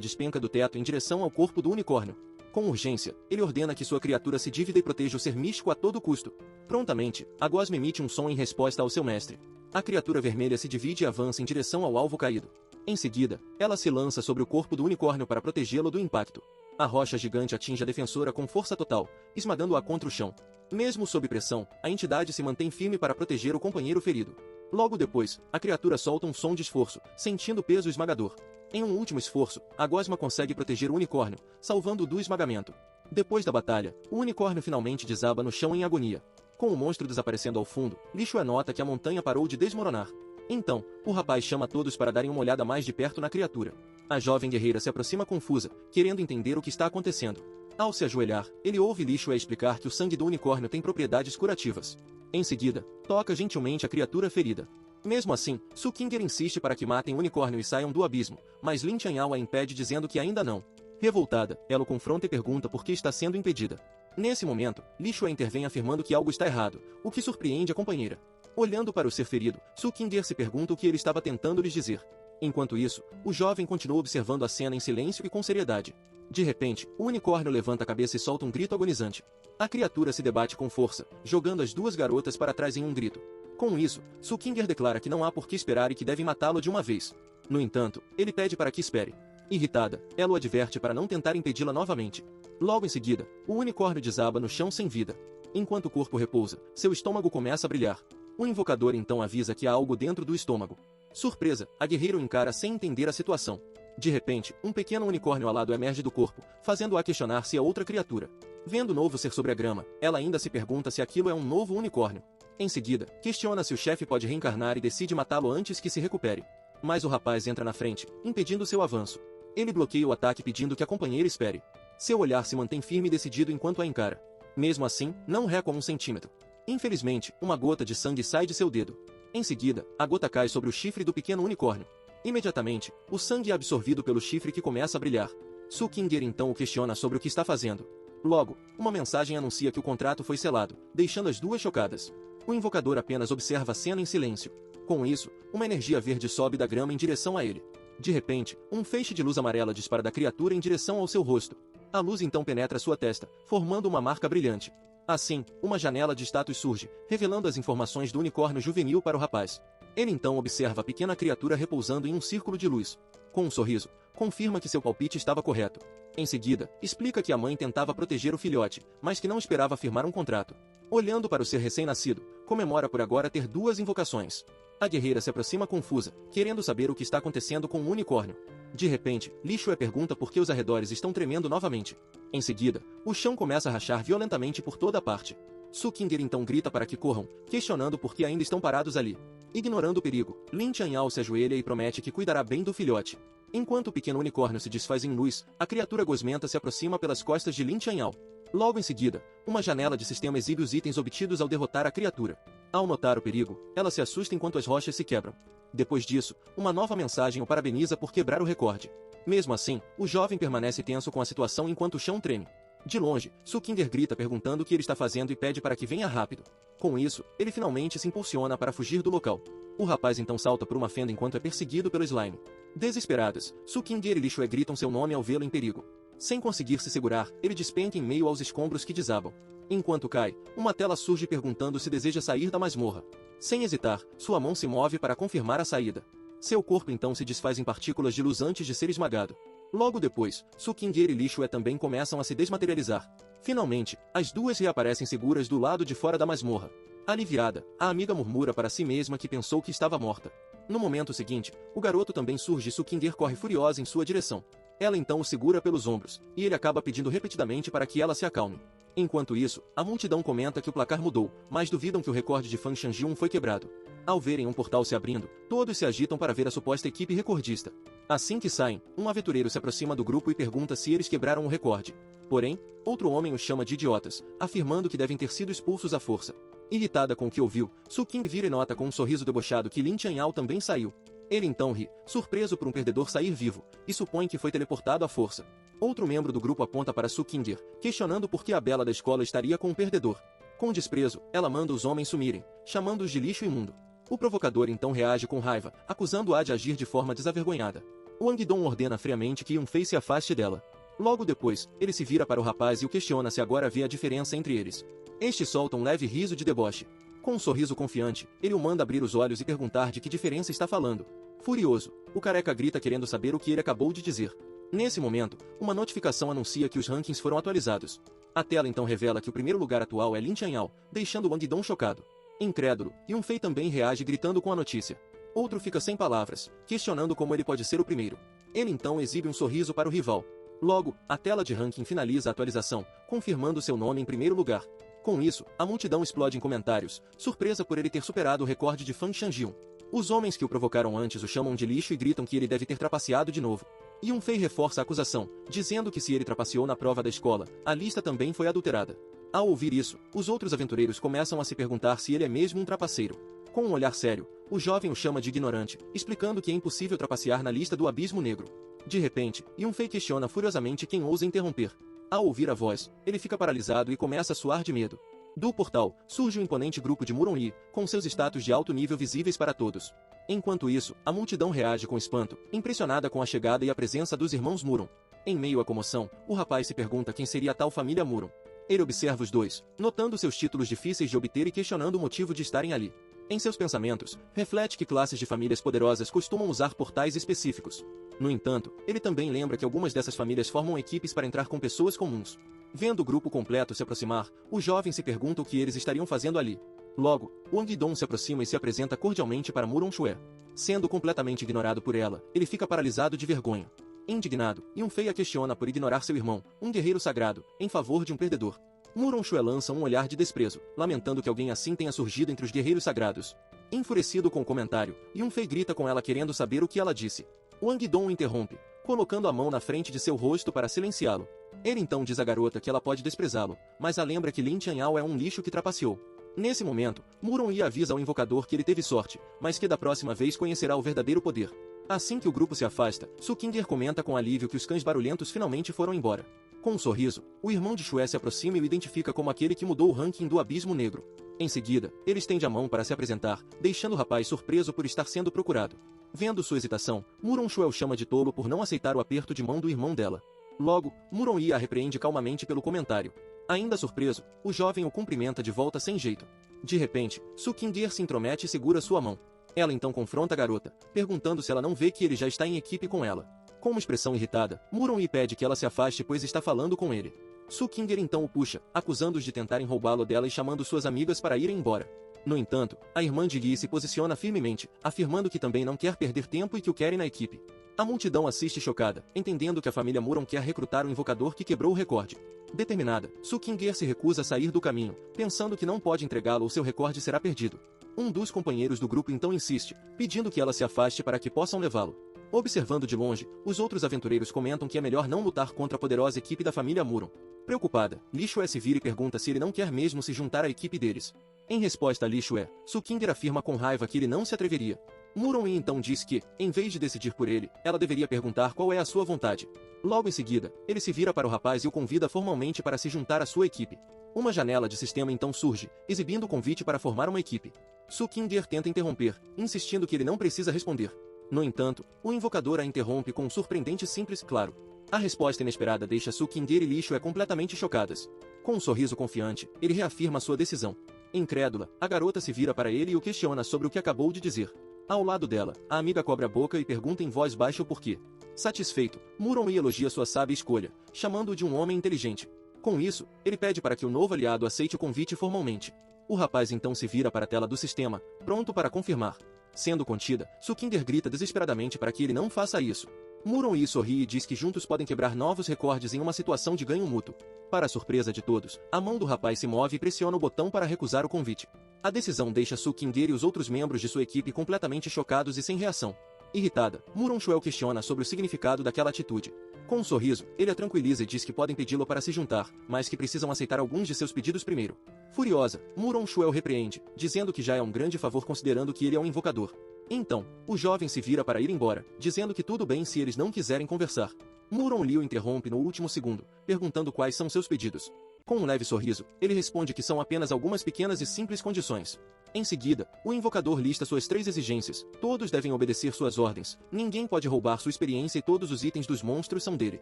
despenca do teto em direção ao corpo do unicórnio. Com urgência, ele ordena que sua criatura se divida e proteja o ser místico a todo custo. Prontamente, a gosma emite um som em resposta ao seu mestre. A criatura vermelha se divide e avança em direção ao alvo caído. Em seguida, ela se lança sobre o corpo do unicórnio para protegê-lo do impacto. A rocha gigante atinge a defensora com força total, esmagando-a contra o chão. Mesmo sob pressão, a entidade se mantém firme para proteger o companheiro ferido. Logo depois, a criatura solta um som de esforço, sentindo o peso esmagador. Em um último esforço, a gosma consegue proteger o unicórnio, salvando-o do esmagamento. Depois da batalha, o unicórnio finalmente desaba no chão em agonia. Com o monstro desaparecendo ao fundo, Li Shue nota que a montanha parou de desmoronar. Então, o rapaz chama todos para darem uma olhada mais de perto na criatura. A jovem guerreira se aproxima confusa, querendo entender o que está acontecendo. Ao se ajoelhar, ele ouve Li Shue explicar que o sangue do unicórnio tem propriedades curativas. Em seguida, toca gentilmente a criatura ferida. Mesmo assim, Sukinger insiste para que matem o unicórnio e saiam do abismo, mas Lin Changyao a impede dizendo que ainda não. Revoltada, ela o confronta e pergunta por que está sendo impedida. Nesse momento, Li Shue intervém afirmando que algo está errado, o que surpreende a companheira. Olhando para o ser ferido, Sukinger se pergunta o que ele estava tentando lhes dizer. Enquanto isso, o jovem continua observando a cena em silêncio e com seriedade. De repente, o unicórnio levanta a cabeça e solta um grito agonizante. A criatura se debate com força, jogando as duas garotas para trás em um grito. Com isso, Sukinger declara que não há por que esperar e que devem matá-lo de uma vez. No entanto, ele pede para que espere. Irritada, ela o adverte para não tentar impedi-la novamente. Logo em seguida, o unicórnio desaba no chão sem vida. Enquanto o corpo repousa, seu estômago começa a brilhar. O invocador então avisa que há algo dentro do estômago. Surpresa, a guerreira o encara sem entender a situação. De repente, um pequeno unicórnio alado emerge do corpo, fazendo-a questionar se é outra criatura. Vendo o novo ser sobre a grama, ela ainda se pergunta se aquilo é um novo unicórnio. Em seguida, questiona se o chefe pode reencarnar e decide matá-lo antes que se recupere. Mas o rapaz entra na frente, impedindo seu avanço. Ele bloqueia o ataque pedindo que a companheira espere. Seu olhar se mantém firme e decidido enquanto a encara. Mesmo assim, não recua um centímetro. Infelizmente, uma gota de sangue sai de seu dedo. Em seguida, a gota cai sobre o chifre do pequeno unicórnio. Imediatamente, o sangue é absorvido pelo chifre que começa a brilhar. Sukinger então o questiona sobre o que está fazendo. Logo, uma mensagem anuncia que o contrato foi selado, deixando as duas chocadas. O invocador apenas observa a cena em silêncio. Com isso, uma energia verde sobe da grama em direção a ele. De repente, um feixe de luz amarela dispara da criatura em direção ao seu rosto. A luz então penetra sua testa, formando uma marca brilhante. Assim, uma janela de status surge, revelando as informações do unicórnio juvenil para o rapaz. Ele então observa a pequena criatura repousando em um círculo de luz. Com um sorriso, confirma que seu palpite estava correto. Em seguida, explica que a mãe tentava proteger o filhote, mas que não esperava firmar um contrato. Olhando para o ser recém-nascido, comemora por agora ter duas invocações. A guerreira se aproxima confusa, querendo saber o que está acontecendo com o unicórnio. De repente, Li Shue pergunta por que os arredores estão tremendo novamente. Em seguida, o chão começa a rachar violentamente por toda parte. Sukinger então grita para que corram, questionando por que ainda estão parados ali. Ignorando o perigo, Lin Changyao se ajoelha e promete que cuidará bem do filhote. Enquanto o pequeno unicórnio se desfaz em luz, a criatura gosmenta se aproxima pelas costas de Lin Changyao. Logo em seguida, uma janela de sistema exibe os itens obtidos ao derrotar a criatura. Ao notar o perigo, ela se assusta enquanto as rochas se quebram. Depois disso, uma nova mensagem o parabeniza por quebrar o recorde. Mesmo assim, o jovem permanece tenso com a situação enquanto o chão treme. De longe, Sukinger grita perguntando o que ele está fazendo e pede para que venha rápido. Com isso, ele finalmente se impulsiona para fugir do local. O rapaz então salta por uma fenda enquanto é perseguido pelo slime. Desesperados, Sukinger e Li Shue gritam seu nome ao vê-lo em perigo. Sem conseguir se segurar, ele despenca em meio aos escombros que desabam. Enquanto cai, uma tela surge perguntando se deseja sair da masmorra. Sem hesitar, sua mão se move para confirmar a saída. Seu corpo então se desfaz em partículas de luz antes de ser esmagado. Logo depois, Sukinger e Li Shue também começam a se desmaterializar. Finalmente, as duas reaparecem seguras do lado de fora da masmorra. Aliviada, a amiga murmura para si mesma que pensou que estava morta. No momento seguinte, o garoto também surge e Sukinger corre furiosa em sua direção. Ela então o segura pelos ombros, e ele acaba pedindo repetidamente para que ela se acalme. Enquanto isso, a multidão comenta que o placar mudou, mas duvidam que o recorde de Fan Shanjiun foi quebrado. Ao verem um portal se abrindo, todos se agitam para ver a suposta equipe recordista. Assim que saem, um aventureiro se aproxima do grupo e pergunta se eles quebraram o recorde. Porém, outro homem os chama de idiotas, afirmando que devem ter sido expulsos à força. Irritada com o que ouviu, Su King vira e nota com um sorriso debochado que Lin Tianyao também saiu. Ele então ri, surpreso por um perdedor sair vivo, e supõe que foi teleportado à força. Outro membro do grupo aponta para Su Kinger, questionando por que a bela da escola estaria com um perdedor. Com desprezo, ela manda os homens sumirem, chamando-os de lixo imundo. O provocador então reage com raiva, acusando-a de agir de forma desavergonhada. Wang Dong ordena friamente que Yunfei se afaste dela. Logo depois, ele se vira para o rapaz e o questiona se agora vê a diferença entre eles. Este solta um leve riso de deboche. Com um sorriso confiante, ele o manda abrir os olhos e perguntar de que diferença está falando. Furioso, o careca grita querendo saber o que ele acabou de dizer. Nesse momento, uma notificação anuncia que os rankings foram atualizados. A tela então revela que o primeiro lugar atual é Lin Tianyao, deixando Wang Dong chocado. Incrédulo, Yunfei também reage gritando com a notícia. Outro fica sem palavras, questionando como ele pode ser o primeiro. Ele então exibe um sorriso para o rival. Logo, a tela de ranking finaliza a atualização, confirmando seu nome em primeiro lugar. Com isso, a multidão explode em comentários, surpresa por ele ter superado o recorde de Fan Shanjiun. Os homens que o provocaram antes o chamam de lixo e gritam que ele deve ter trapaceado de novo. Yunfei reforça a acusação, dizendo que se ele trapaceou na prova da escola, a lista também foi adulterada. Ao ouvir isso, os outros aventureiros começam a se perguntar se ele é mesmo um trapaceiro. Com um olhar sério, o jovem o chama de ignorante, explicando que é impossível trapacear na lista do Abismo Negro. De repente, Yunfei questiona furiosamente quem ousa interromper. Ao ouvir a voz, ele fica paralisado e começa a suar de medo. Do portal, surge um imponente grupo de Muron-Yi, com seus status de alto nível visíveis para todos. Enquanto isso, a multidão reage com espanto, impressionada com a chegada e a presença dos irmãos Muron. Em meio à comoção, o rapaz se pergunta quem seria a tal família Muron. Ele observa os dois, notando seus títulos difíceis de obter e questionando o motivo de estarem ali. Em seus pensamentos, reflete que classes de famílias poderosas costumam usar portais específicos. No entanto, ele também lembra que algumas dessas famílias formam equipes para entrar com pessoas comuns. Vendo o grupo completo se aproximar, o jovem se pergunta o que eles estariam fazendo ali. Logo, Wang Dong se aproxima e se apresenta cordialmente para Muron Xue. Sendo completamente ignorado por ela, ele fica paralisado de vergonha. Indignado, Yunfei a questiona por ignorar seu irmão, um guerreiro sagrado, em favor de um perdedor. Muron Xue lança um olhar de desprezo, lamentando que alguém assim tenha surgido entre os guerreiros sagrados. Enfurecido com o comentário, Yunfei grita com ela querendo saber o que ela disse. Wang Dong o interrompe, colocando a mão na frente de seu rosto para silenciá-lo. Ele então diz à garota que ela pode desprezá-lo, mas a lembra que Lin Tianyao é um lixo que trapaceou. Nesse momento, Muron-Yi avisa ao invocador que ele teve sorte, mas que da próxima vez conhecerá o verdadeiro poder. Assim que o grupo se afasta, Su Kinger comenta com alívio que os cães barulhentos finalmente foram embora. Com um sorriso, o irmão de Xue se aproxima e o identifica como aquele que mudou o ranking do Abismo Negro. Em seguida, ele estende a mão para se apresentar, deixando o rapaz surpreso por estar sendo procurado. Vendo sua hesitação, Muron Xue o chama de tolo por não aceitar o aperto de mão do irmão dela. Logo, Muron-Yi a repreende calmamente pelo comentário. Ainda surpreso, o jovem o cumprimenta de volta sem jeito. De repente, Su Kinger se intromete e segura sua mão. Ela então confronta a garota, perguntando se ela não vê que ele já está em equipe com ela. Com uma expressão irritada, Muron-Yi pede que ela se afaste pois está falando com ele. Su Kinger então o puxa, acusando-os de tentarem roubá-lo dela e chamando suas amigas para irem embora. No entanto, a irmã de Yi se posiciona firmemente, afirmando que também não quer perder tempo e que o querem na equipe. A multidão assiste chocada, entendendo que a família Muron quer recrutar o invocador que quebrou o recorde. Determinada, Su Kinger se recusa a sair do caminho, pensando que não pode entregá-lo ou seu recorde será perdido. Um dos companheiros do grupo então insiste, pedindo que ela se afaste para que possam levá-lo. Observando de longe, os outros aventureiros comentam que é melhor não lutar contra a poderosa equipe da família Muron. Preocupada, Li Xue se vira e pergunta se ele não quer mesmo se juntar à equipe deles. Em resposta a Li Xue, Su Kinger afirma com raiva que ele não se atreveria. Muron-Yi então diz que, em vez de decidir por ele, ela deveria perguntar qual é a sua vontade. Logo em seguida, ele se vira para o rapaz e o convida formalmente para se juntar à sua equipe. Uma janela de sistema então surge, exibindo o convite para formar uma equipe. Su Kinger tenta interromper, insistindo que ele não precisa responder. No entanto, o invocador a interrompe com um surpreendente simples claro. A resposta inesperada deixa Su Kinger e Li Xue completamente chocadas. Com um sorriso confiante, ele reafirma sua decisão. Incrédula, a garota se vira para ele e o questiona sobre o que acabou de dizer. Ao lado dela, a amiga cobre a boca e pergunta em voz baixa o porquê. Satisfeito, Muron-Yi elogia sua sábia escolha, chamando-o de um homem inteligente. Com isso, ele pede para que o novo aliado aceite o convite formalmente. O rapaz então se vira para a tela do sistema, pronto para confirmar. Sendo contida, Su Kinger grita desesperadamente para que ele não faça isso. Muron-Yi sorri e diz que juntos podem quebrar novos recordes em uma situação de ganho mútuo. Para a surpresa de todos, a mão do rapaz se move e pressiona o botão para recusar o convite. A decisão deixa Su Kinger e os outros membros de sua equipe completamente chocados e sem reação. Irritada, Muron Xue o questiona sobre o significado daquela atitude. Com um sorriso, ele a tranquiliza e diz que podem pedi-lo para se juntar, mas que precisam aceitar alguns de seus pedidos primeiro. Furiosa, Muronshu o repreende, dizendo que já é um grande favor considerando que ele é um invocador. Então, o jovem se vira para ir embora, dizendo que tudo bem se eles não quiserem conversar. Muronli o interrompe no último segundo, perguntando quais são seus pedidos. Com um leve sorriso, ele responde que são apenas algumas pequenas e simples condições. Em seguida, o invocador lista suas 3 exigências, todos devem obedecer suas ordens, ninguém pode roubar sua experiência e todos os itens dos monstros são dele.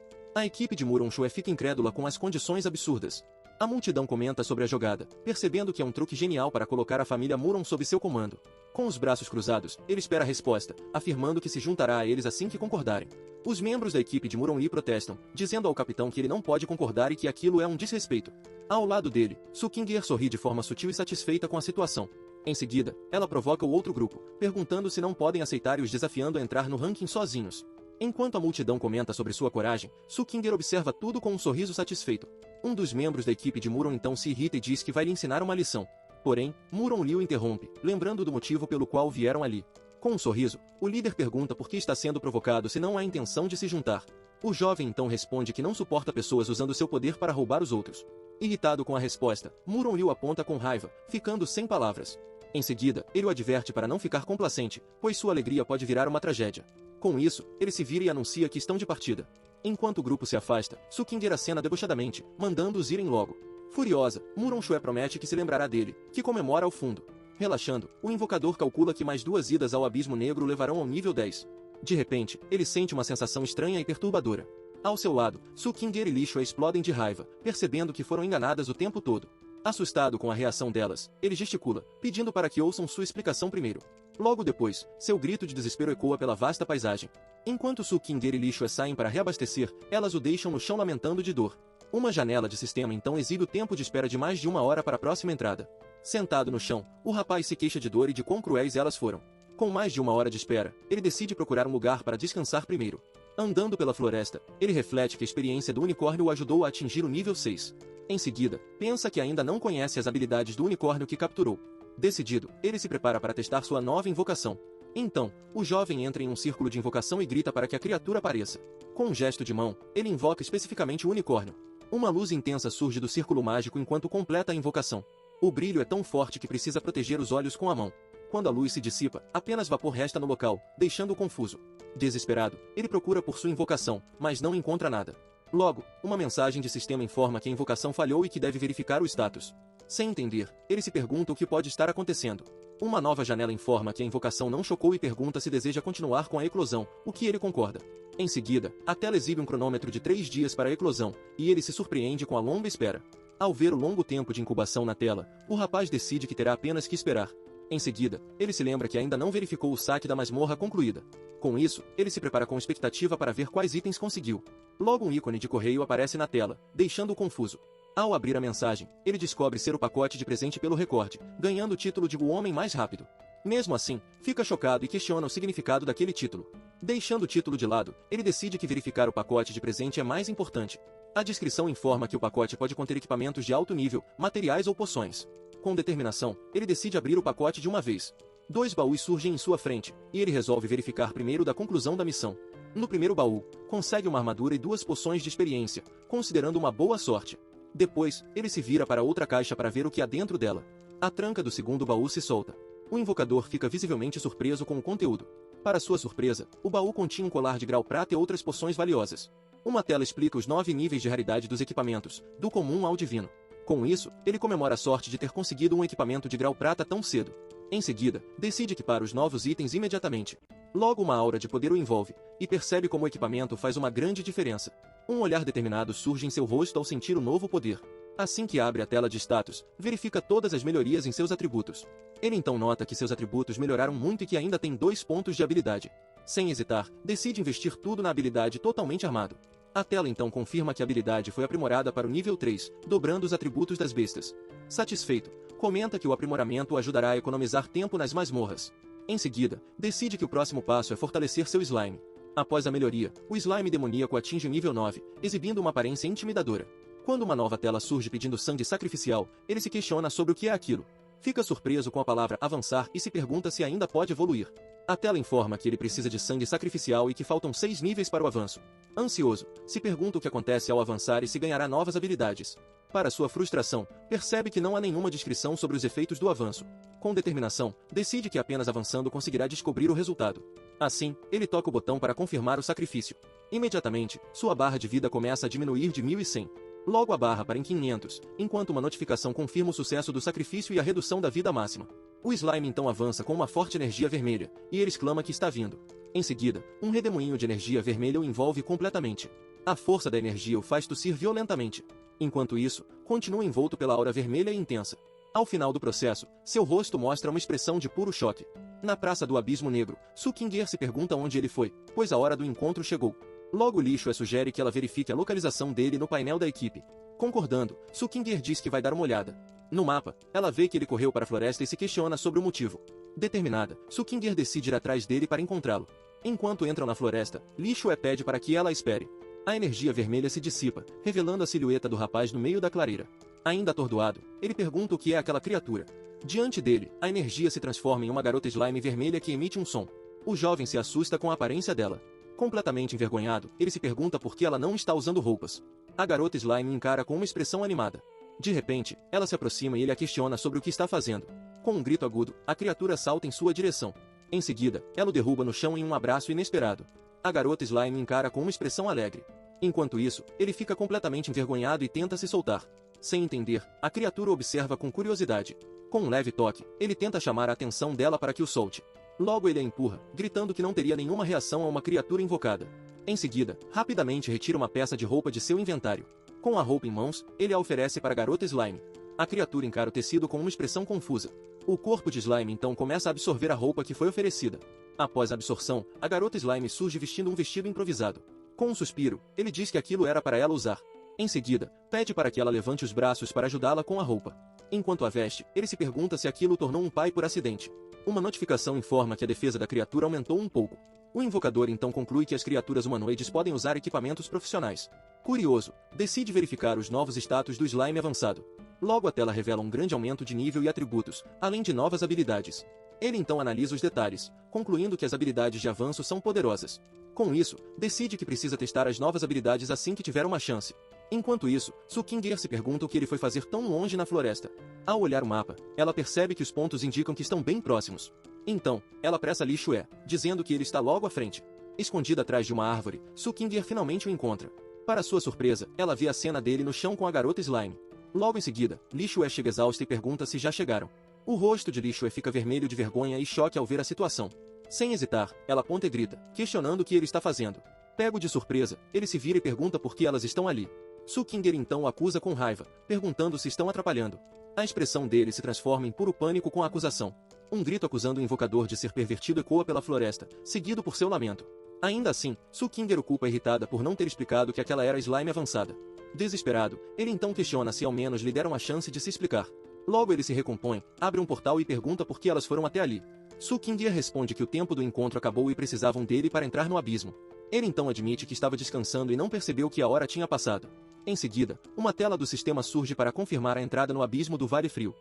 A equipe de Muronshu fica incrédula com as condições absurdas. A multidão comenta sobre a jogada, percebendo que é um truque genial para colocar a família Muron sob seu comando. Com os braços cruzados, ele espera a resposta, afirmando que se juntará a eles assim que concordarem. Os membros da equipe de Muronli protestam, dizendo ao capitão que ele não pode concordar e que aquilo é um desrespeito. Ao lado dele, Sukinger sorri de forma sutil e satisfeita com a situação. Em seguida, ela provoca o outro grupo, perguntando se não podem aceitar e os desafiando a entrar no ranking sozinhos. Enquanto a multidão comenta sobre sua coragem, Sukinger observa tudo com um sorriso satisfeito. Um dos membros da equipe de Muron então se irrita e diz que vai lhe ensinar uma lição. Porém, Muronli o interrompe, lembrando do motivo pelo qual vieram ali. Com um sorriso, o líder pergunta por que está sendo provocado se não há intenção de se juntar. O jovem então responde que não suporta pessoas usando seu poder para roubar os outros. Irritado com a resposta, Muronli o aponta com raiva, ficando sem palavras. Em seguida, ele o adverte para não ficar complacente, pois sua alegria pode virar uma tragédia. Com isso, ele se vira e anuncia que estão de partida. Enquanto o grupo se afasta, Sukinger acena debochadamente, mandando-os irem logo. Furiosa, Muronshu promete que se lembrará dele, que comemora ao fundo. Relaxando, o invocador calcula que mais 2 idas ao abismo negro levarão ao nível 10. De repente, ele sente uma sensação estranha e perturbadora. Ao seu lado, Sukinger e Lixo explodem de raiva, percebendo que foram enganadas o tempo todo. Assustado com a reação delas, ele gesticula, pedindo para que ouçam sua explicação primeiro. Logo depois, seu grito de desespero ecoa pela vasta paisagem. Enquanto Sukinger e Lixo saem para reabastecer, elas o deixam no chão lamentando de dor. Uma janela de sistema então exibe o tempo de espera de mais de 1 hora para a próxima entrada. Sentado no chão, o rapaz se queixa de dor e de quão cruéis elas foram. Com mais de 1 hora de espera, ele decide procurar um lugar para descansar primeiro. Andando pela floresta, ele reflete que a experiência do unicórnio o ajudou a atingir o nível 6. Em seguida, pensa que ainda não conhece as habilidades do unicórnio que capturou. Decidido, ele se prepara para testar sua nova invocação. Então, o jovem entra em um círculo de invocação e grita para que a criatura apareça. Com um gesto de mão, ele invoca especificamente o unicórnio. Uma luz intensa surge do círculo mágico enquanto completa a invocação. O brilho é tão forte que precisa proteger os olhos com a mão. Quando a luz se dissipa, apenas vapor resta no local, deixando-o confuso. Desesperado, ele procura por sua invocação, mas não encontra nada. Logo, uma mensagem de sistema informa que a invocação falhou e que deve verificar o status. Sem entender, ele se pergunta o que pode estar acontecendo. Uma nova janela informa que a invocação não chocou e pergunta se deseja continuar com a eclosão, o que ele concorda. Em seguida, a tela exibe um cronômetro de 3 dias para a eclosão, e ele se surpreende com a longa espera. Ao ver o longo tempo de incubação na tela, o rapaz decide que terá apenas que esperar. Em seguida, ele se lembra que ainda não verificou o saque da masmorra concluída. Com isso, ele se prepara com expectativa para ver quais itens conseguiu. Logo um ícone de correio aparece na tela, deixando-o confuso. Ao abrir a mensagem, ele descobre ser o pacote de presente pelo recorde, ganhando o título de o homem mais rápido. Mesmo assim, fica chocado e questiona o significado daquele título. Deixando o título de lado, ele decide que verificar o pacote de presente é mais importante. A descrição informa que o pacote pode conter equipamentos de alto nível, materiais ou poções. Com determinação, ele decide abrir o pacote de uma vez. 2 baús surgem em sua frente, e ele resolve verificar primeiro da conclusão da missão. No primeiro baú, consegue uma armadura e 2 poções de experiência, considerando uma boa sorte. Depois, ele se vira para outra caixa para ver o que há dentro dela. A tranca do segundo baú se solta. O invocador fica visivelmente surpreso com o conteúdo. Para sua surpresa, o baú continha um colar de grau prata e outras poções valiosas. Uma tela explica os 9 níveis de raridade dos equipamentos, do comum ao divino. Com isso, ele comemora a sorte de ter conseguido um equipamento de grau prata tão cedo. Em seguida, decide equipar os novos itens imediatamente. Logo uma aura de poder o envolve, e percebe como o equipamento faz uma grande diferença. Um olhar determinado surge em seu rosto ao sentir o novo poder. Assim que abre a tela de status, verifica todas as melhorias em seus atributos. Ele então nota que seus atributos melhoraram muito e que ainda tem 2 pontos de habilidade. Sem hesitar, decide investir tudo na habilidade totalmente armado. A tela então confirma que a habilidade foi aprimorada para o nível 3, dobrando os atributos das bestas. Satisfeito, comenta que o aprimoramento o ajudará a economizar tempo nas masmorras. Em seguida, decide que o próximo passo é fortalecer seu slime. Após a melhoria, o slime demoníaco atinge o nível 9, exibindo uma aparência intimidadora. Quando uma nova tela surge pedindo sangue sacrificial, ele se questiona sobre o que é aquilo. Fica surpreso com a palavra avançar e se pergunta se ainda pode evoluir. A tela informa que ele precisa de sangue sacrificial e que faltam 6 níveis para o avanço. Ansioso, se pergunta o que acontece ao avançar e se ganhará novas habilidades. Para sua frustração, percebe que não há nenhuma descrição sobre os efeitos do avanço. Com determinação, decide que apenas avançando conseguirá descobrir o resultado. Assim, ele toca o botão para confirmar o sacrifício. Imediatamente, sua barra de vida começa a diminuir de 1100. Logo a barra para em 500, enquanto uma notificação confirma o sucesso do sacrifício e a redução da vida máxima. O slime então avança com uma forte energia vermelha, e ele exclama que está vindo. Em seguida, um redemoinho de energia vermelha o envolve completamente. A força da energia o faz tossir violentamente. Enquanto isso, continua envolto pela aura vermelha e intensa. Ao final do processo, seu rosto mostra uma expressão de puro choque. Na praça do Abismo Negro, Sukinger se pergunta onde ele foi, pois a hora do encontro chegou. Logo Lixo sugere que ela verifique a localização dele no painel da equipe. Concordando, Sukinger diz que vai dar uma olhada. No mapa, ela vê que ele correu para a floresta e se questiona sobre o motivo. Determinada, Sukinger decide ir atrás dele para encontrá-lo. Enquanto entram na floresta, Lixo pede para que ela a espere. A energia vermelha se dissipa, revelando a silhueta do rapaz no meio da clareira. Ainda atordoado, ele pergunta o que é aquela criatura. Diante dele, a energia se transforma em uma garota slime vermelha que emite um som. O jovem se assusta com a aparência dela. Completamente envergonhado, ele se pergunta por que ela não está usando roupas. A garota slime encara com uma expressão animada. De repente, ela se aproxima e ele a questiona sobre o que está fazendo. Com um grito agudo, a criatura salta em sua direção. Em seguida, ela o derruba no chão em um abraço inesperado. A garota slime encara com uma expressão alegre. Enquanto isso, ele fica completamente envergonhado e tenta se soltar. Sem entender, a criatura observa com curiosidade. Com um leve toque, ele tenta chamar a atenção dela para que o solte. Logo ele a empurra, gritando que não teria nenhuma reação a uma criatura invocada. Em seguida, rapidamente retira uma peça de roupa de seu inventário. Com a roupa em mãos, ele a oferece para a garota slime. A criatura encara o tecido com uma expressão confusa. O corpo de slime então começa a absorver a roupa que foi oferecida. Após a absorção, a garota slime surge vestindo um vestido improvisado. Com um suspiro, ele diz que aquilo era para ela usar. Em seguida, pede para que ela levante os braços para ajudá-la com a roupa. Enquanto a veste, ele se pergunta se aquilo o tornou um pai por acidente. Uma notificação informa que a defesa da criatura aumentou um pouco. O invocador então conclui que as criaturas humanoides podem usar equipamentos profissionais. Curioso, decide verificar os novos status do slime avançado. Logo a tela revela um grande aumento de nível e atributos, além de novas habilidades. Ele então analisa os detalhes, concluindo que as habilidades de avanço são poderosas. Com isso, decide que precisa testar as novas habilidades assim que tiver uma chance. Enquanto isso, Sukinger se pergunta o que ele foi fazer tão longe na floresta. Ao olhar o mapa, ela percebe que os pontos indicam que estão bem próximos. Então, ela apressa Lixo dizendo que ele está logo à frente. Escondida atrás de uma árvore, Sukinger finalmente o encontra. Para sua surpresa, ela vê a cena dele no chão com a garota slime. Logo em seguida, Lixo chega exausta e pergunta se já chegaram. O rosto de Lixo fica vermelho de vergonha e choque ao ver a situação. Sem hesitar, ela aponta e grita, questionando o que ele está fazendo. Pego de surpresa, ele se vira e pergunta por que elas estão ali. Sukinger então o acusa com raiva, perguntando se estão atrapalhando. A expressão dele se transforma em puro pânico com a acusação. Um grito acusando o invocador de ser pervertido ecoa pela floresta, seguido por seu lamento. Ainda assim, Sukinger o culpa irritada por não ter explicado que aquela era slime avançada. Desesperado, ele então questiona se ao menos lhe deram a chance de se explicar. Logo ele se recompõe, abre um portal e pergunta por que elas foram até ali. Sukinger responde que o tempo do encontro acabou e precisavam dele para entrar no abismo. Ele então admite que estava descansando e não percebeu que a hora tinha passado. Em seguida, uma tela do sistema surge para confirmar a entrada no abismo do Vale Frio.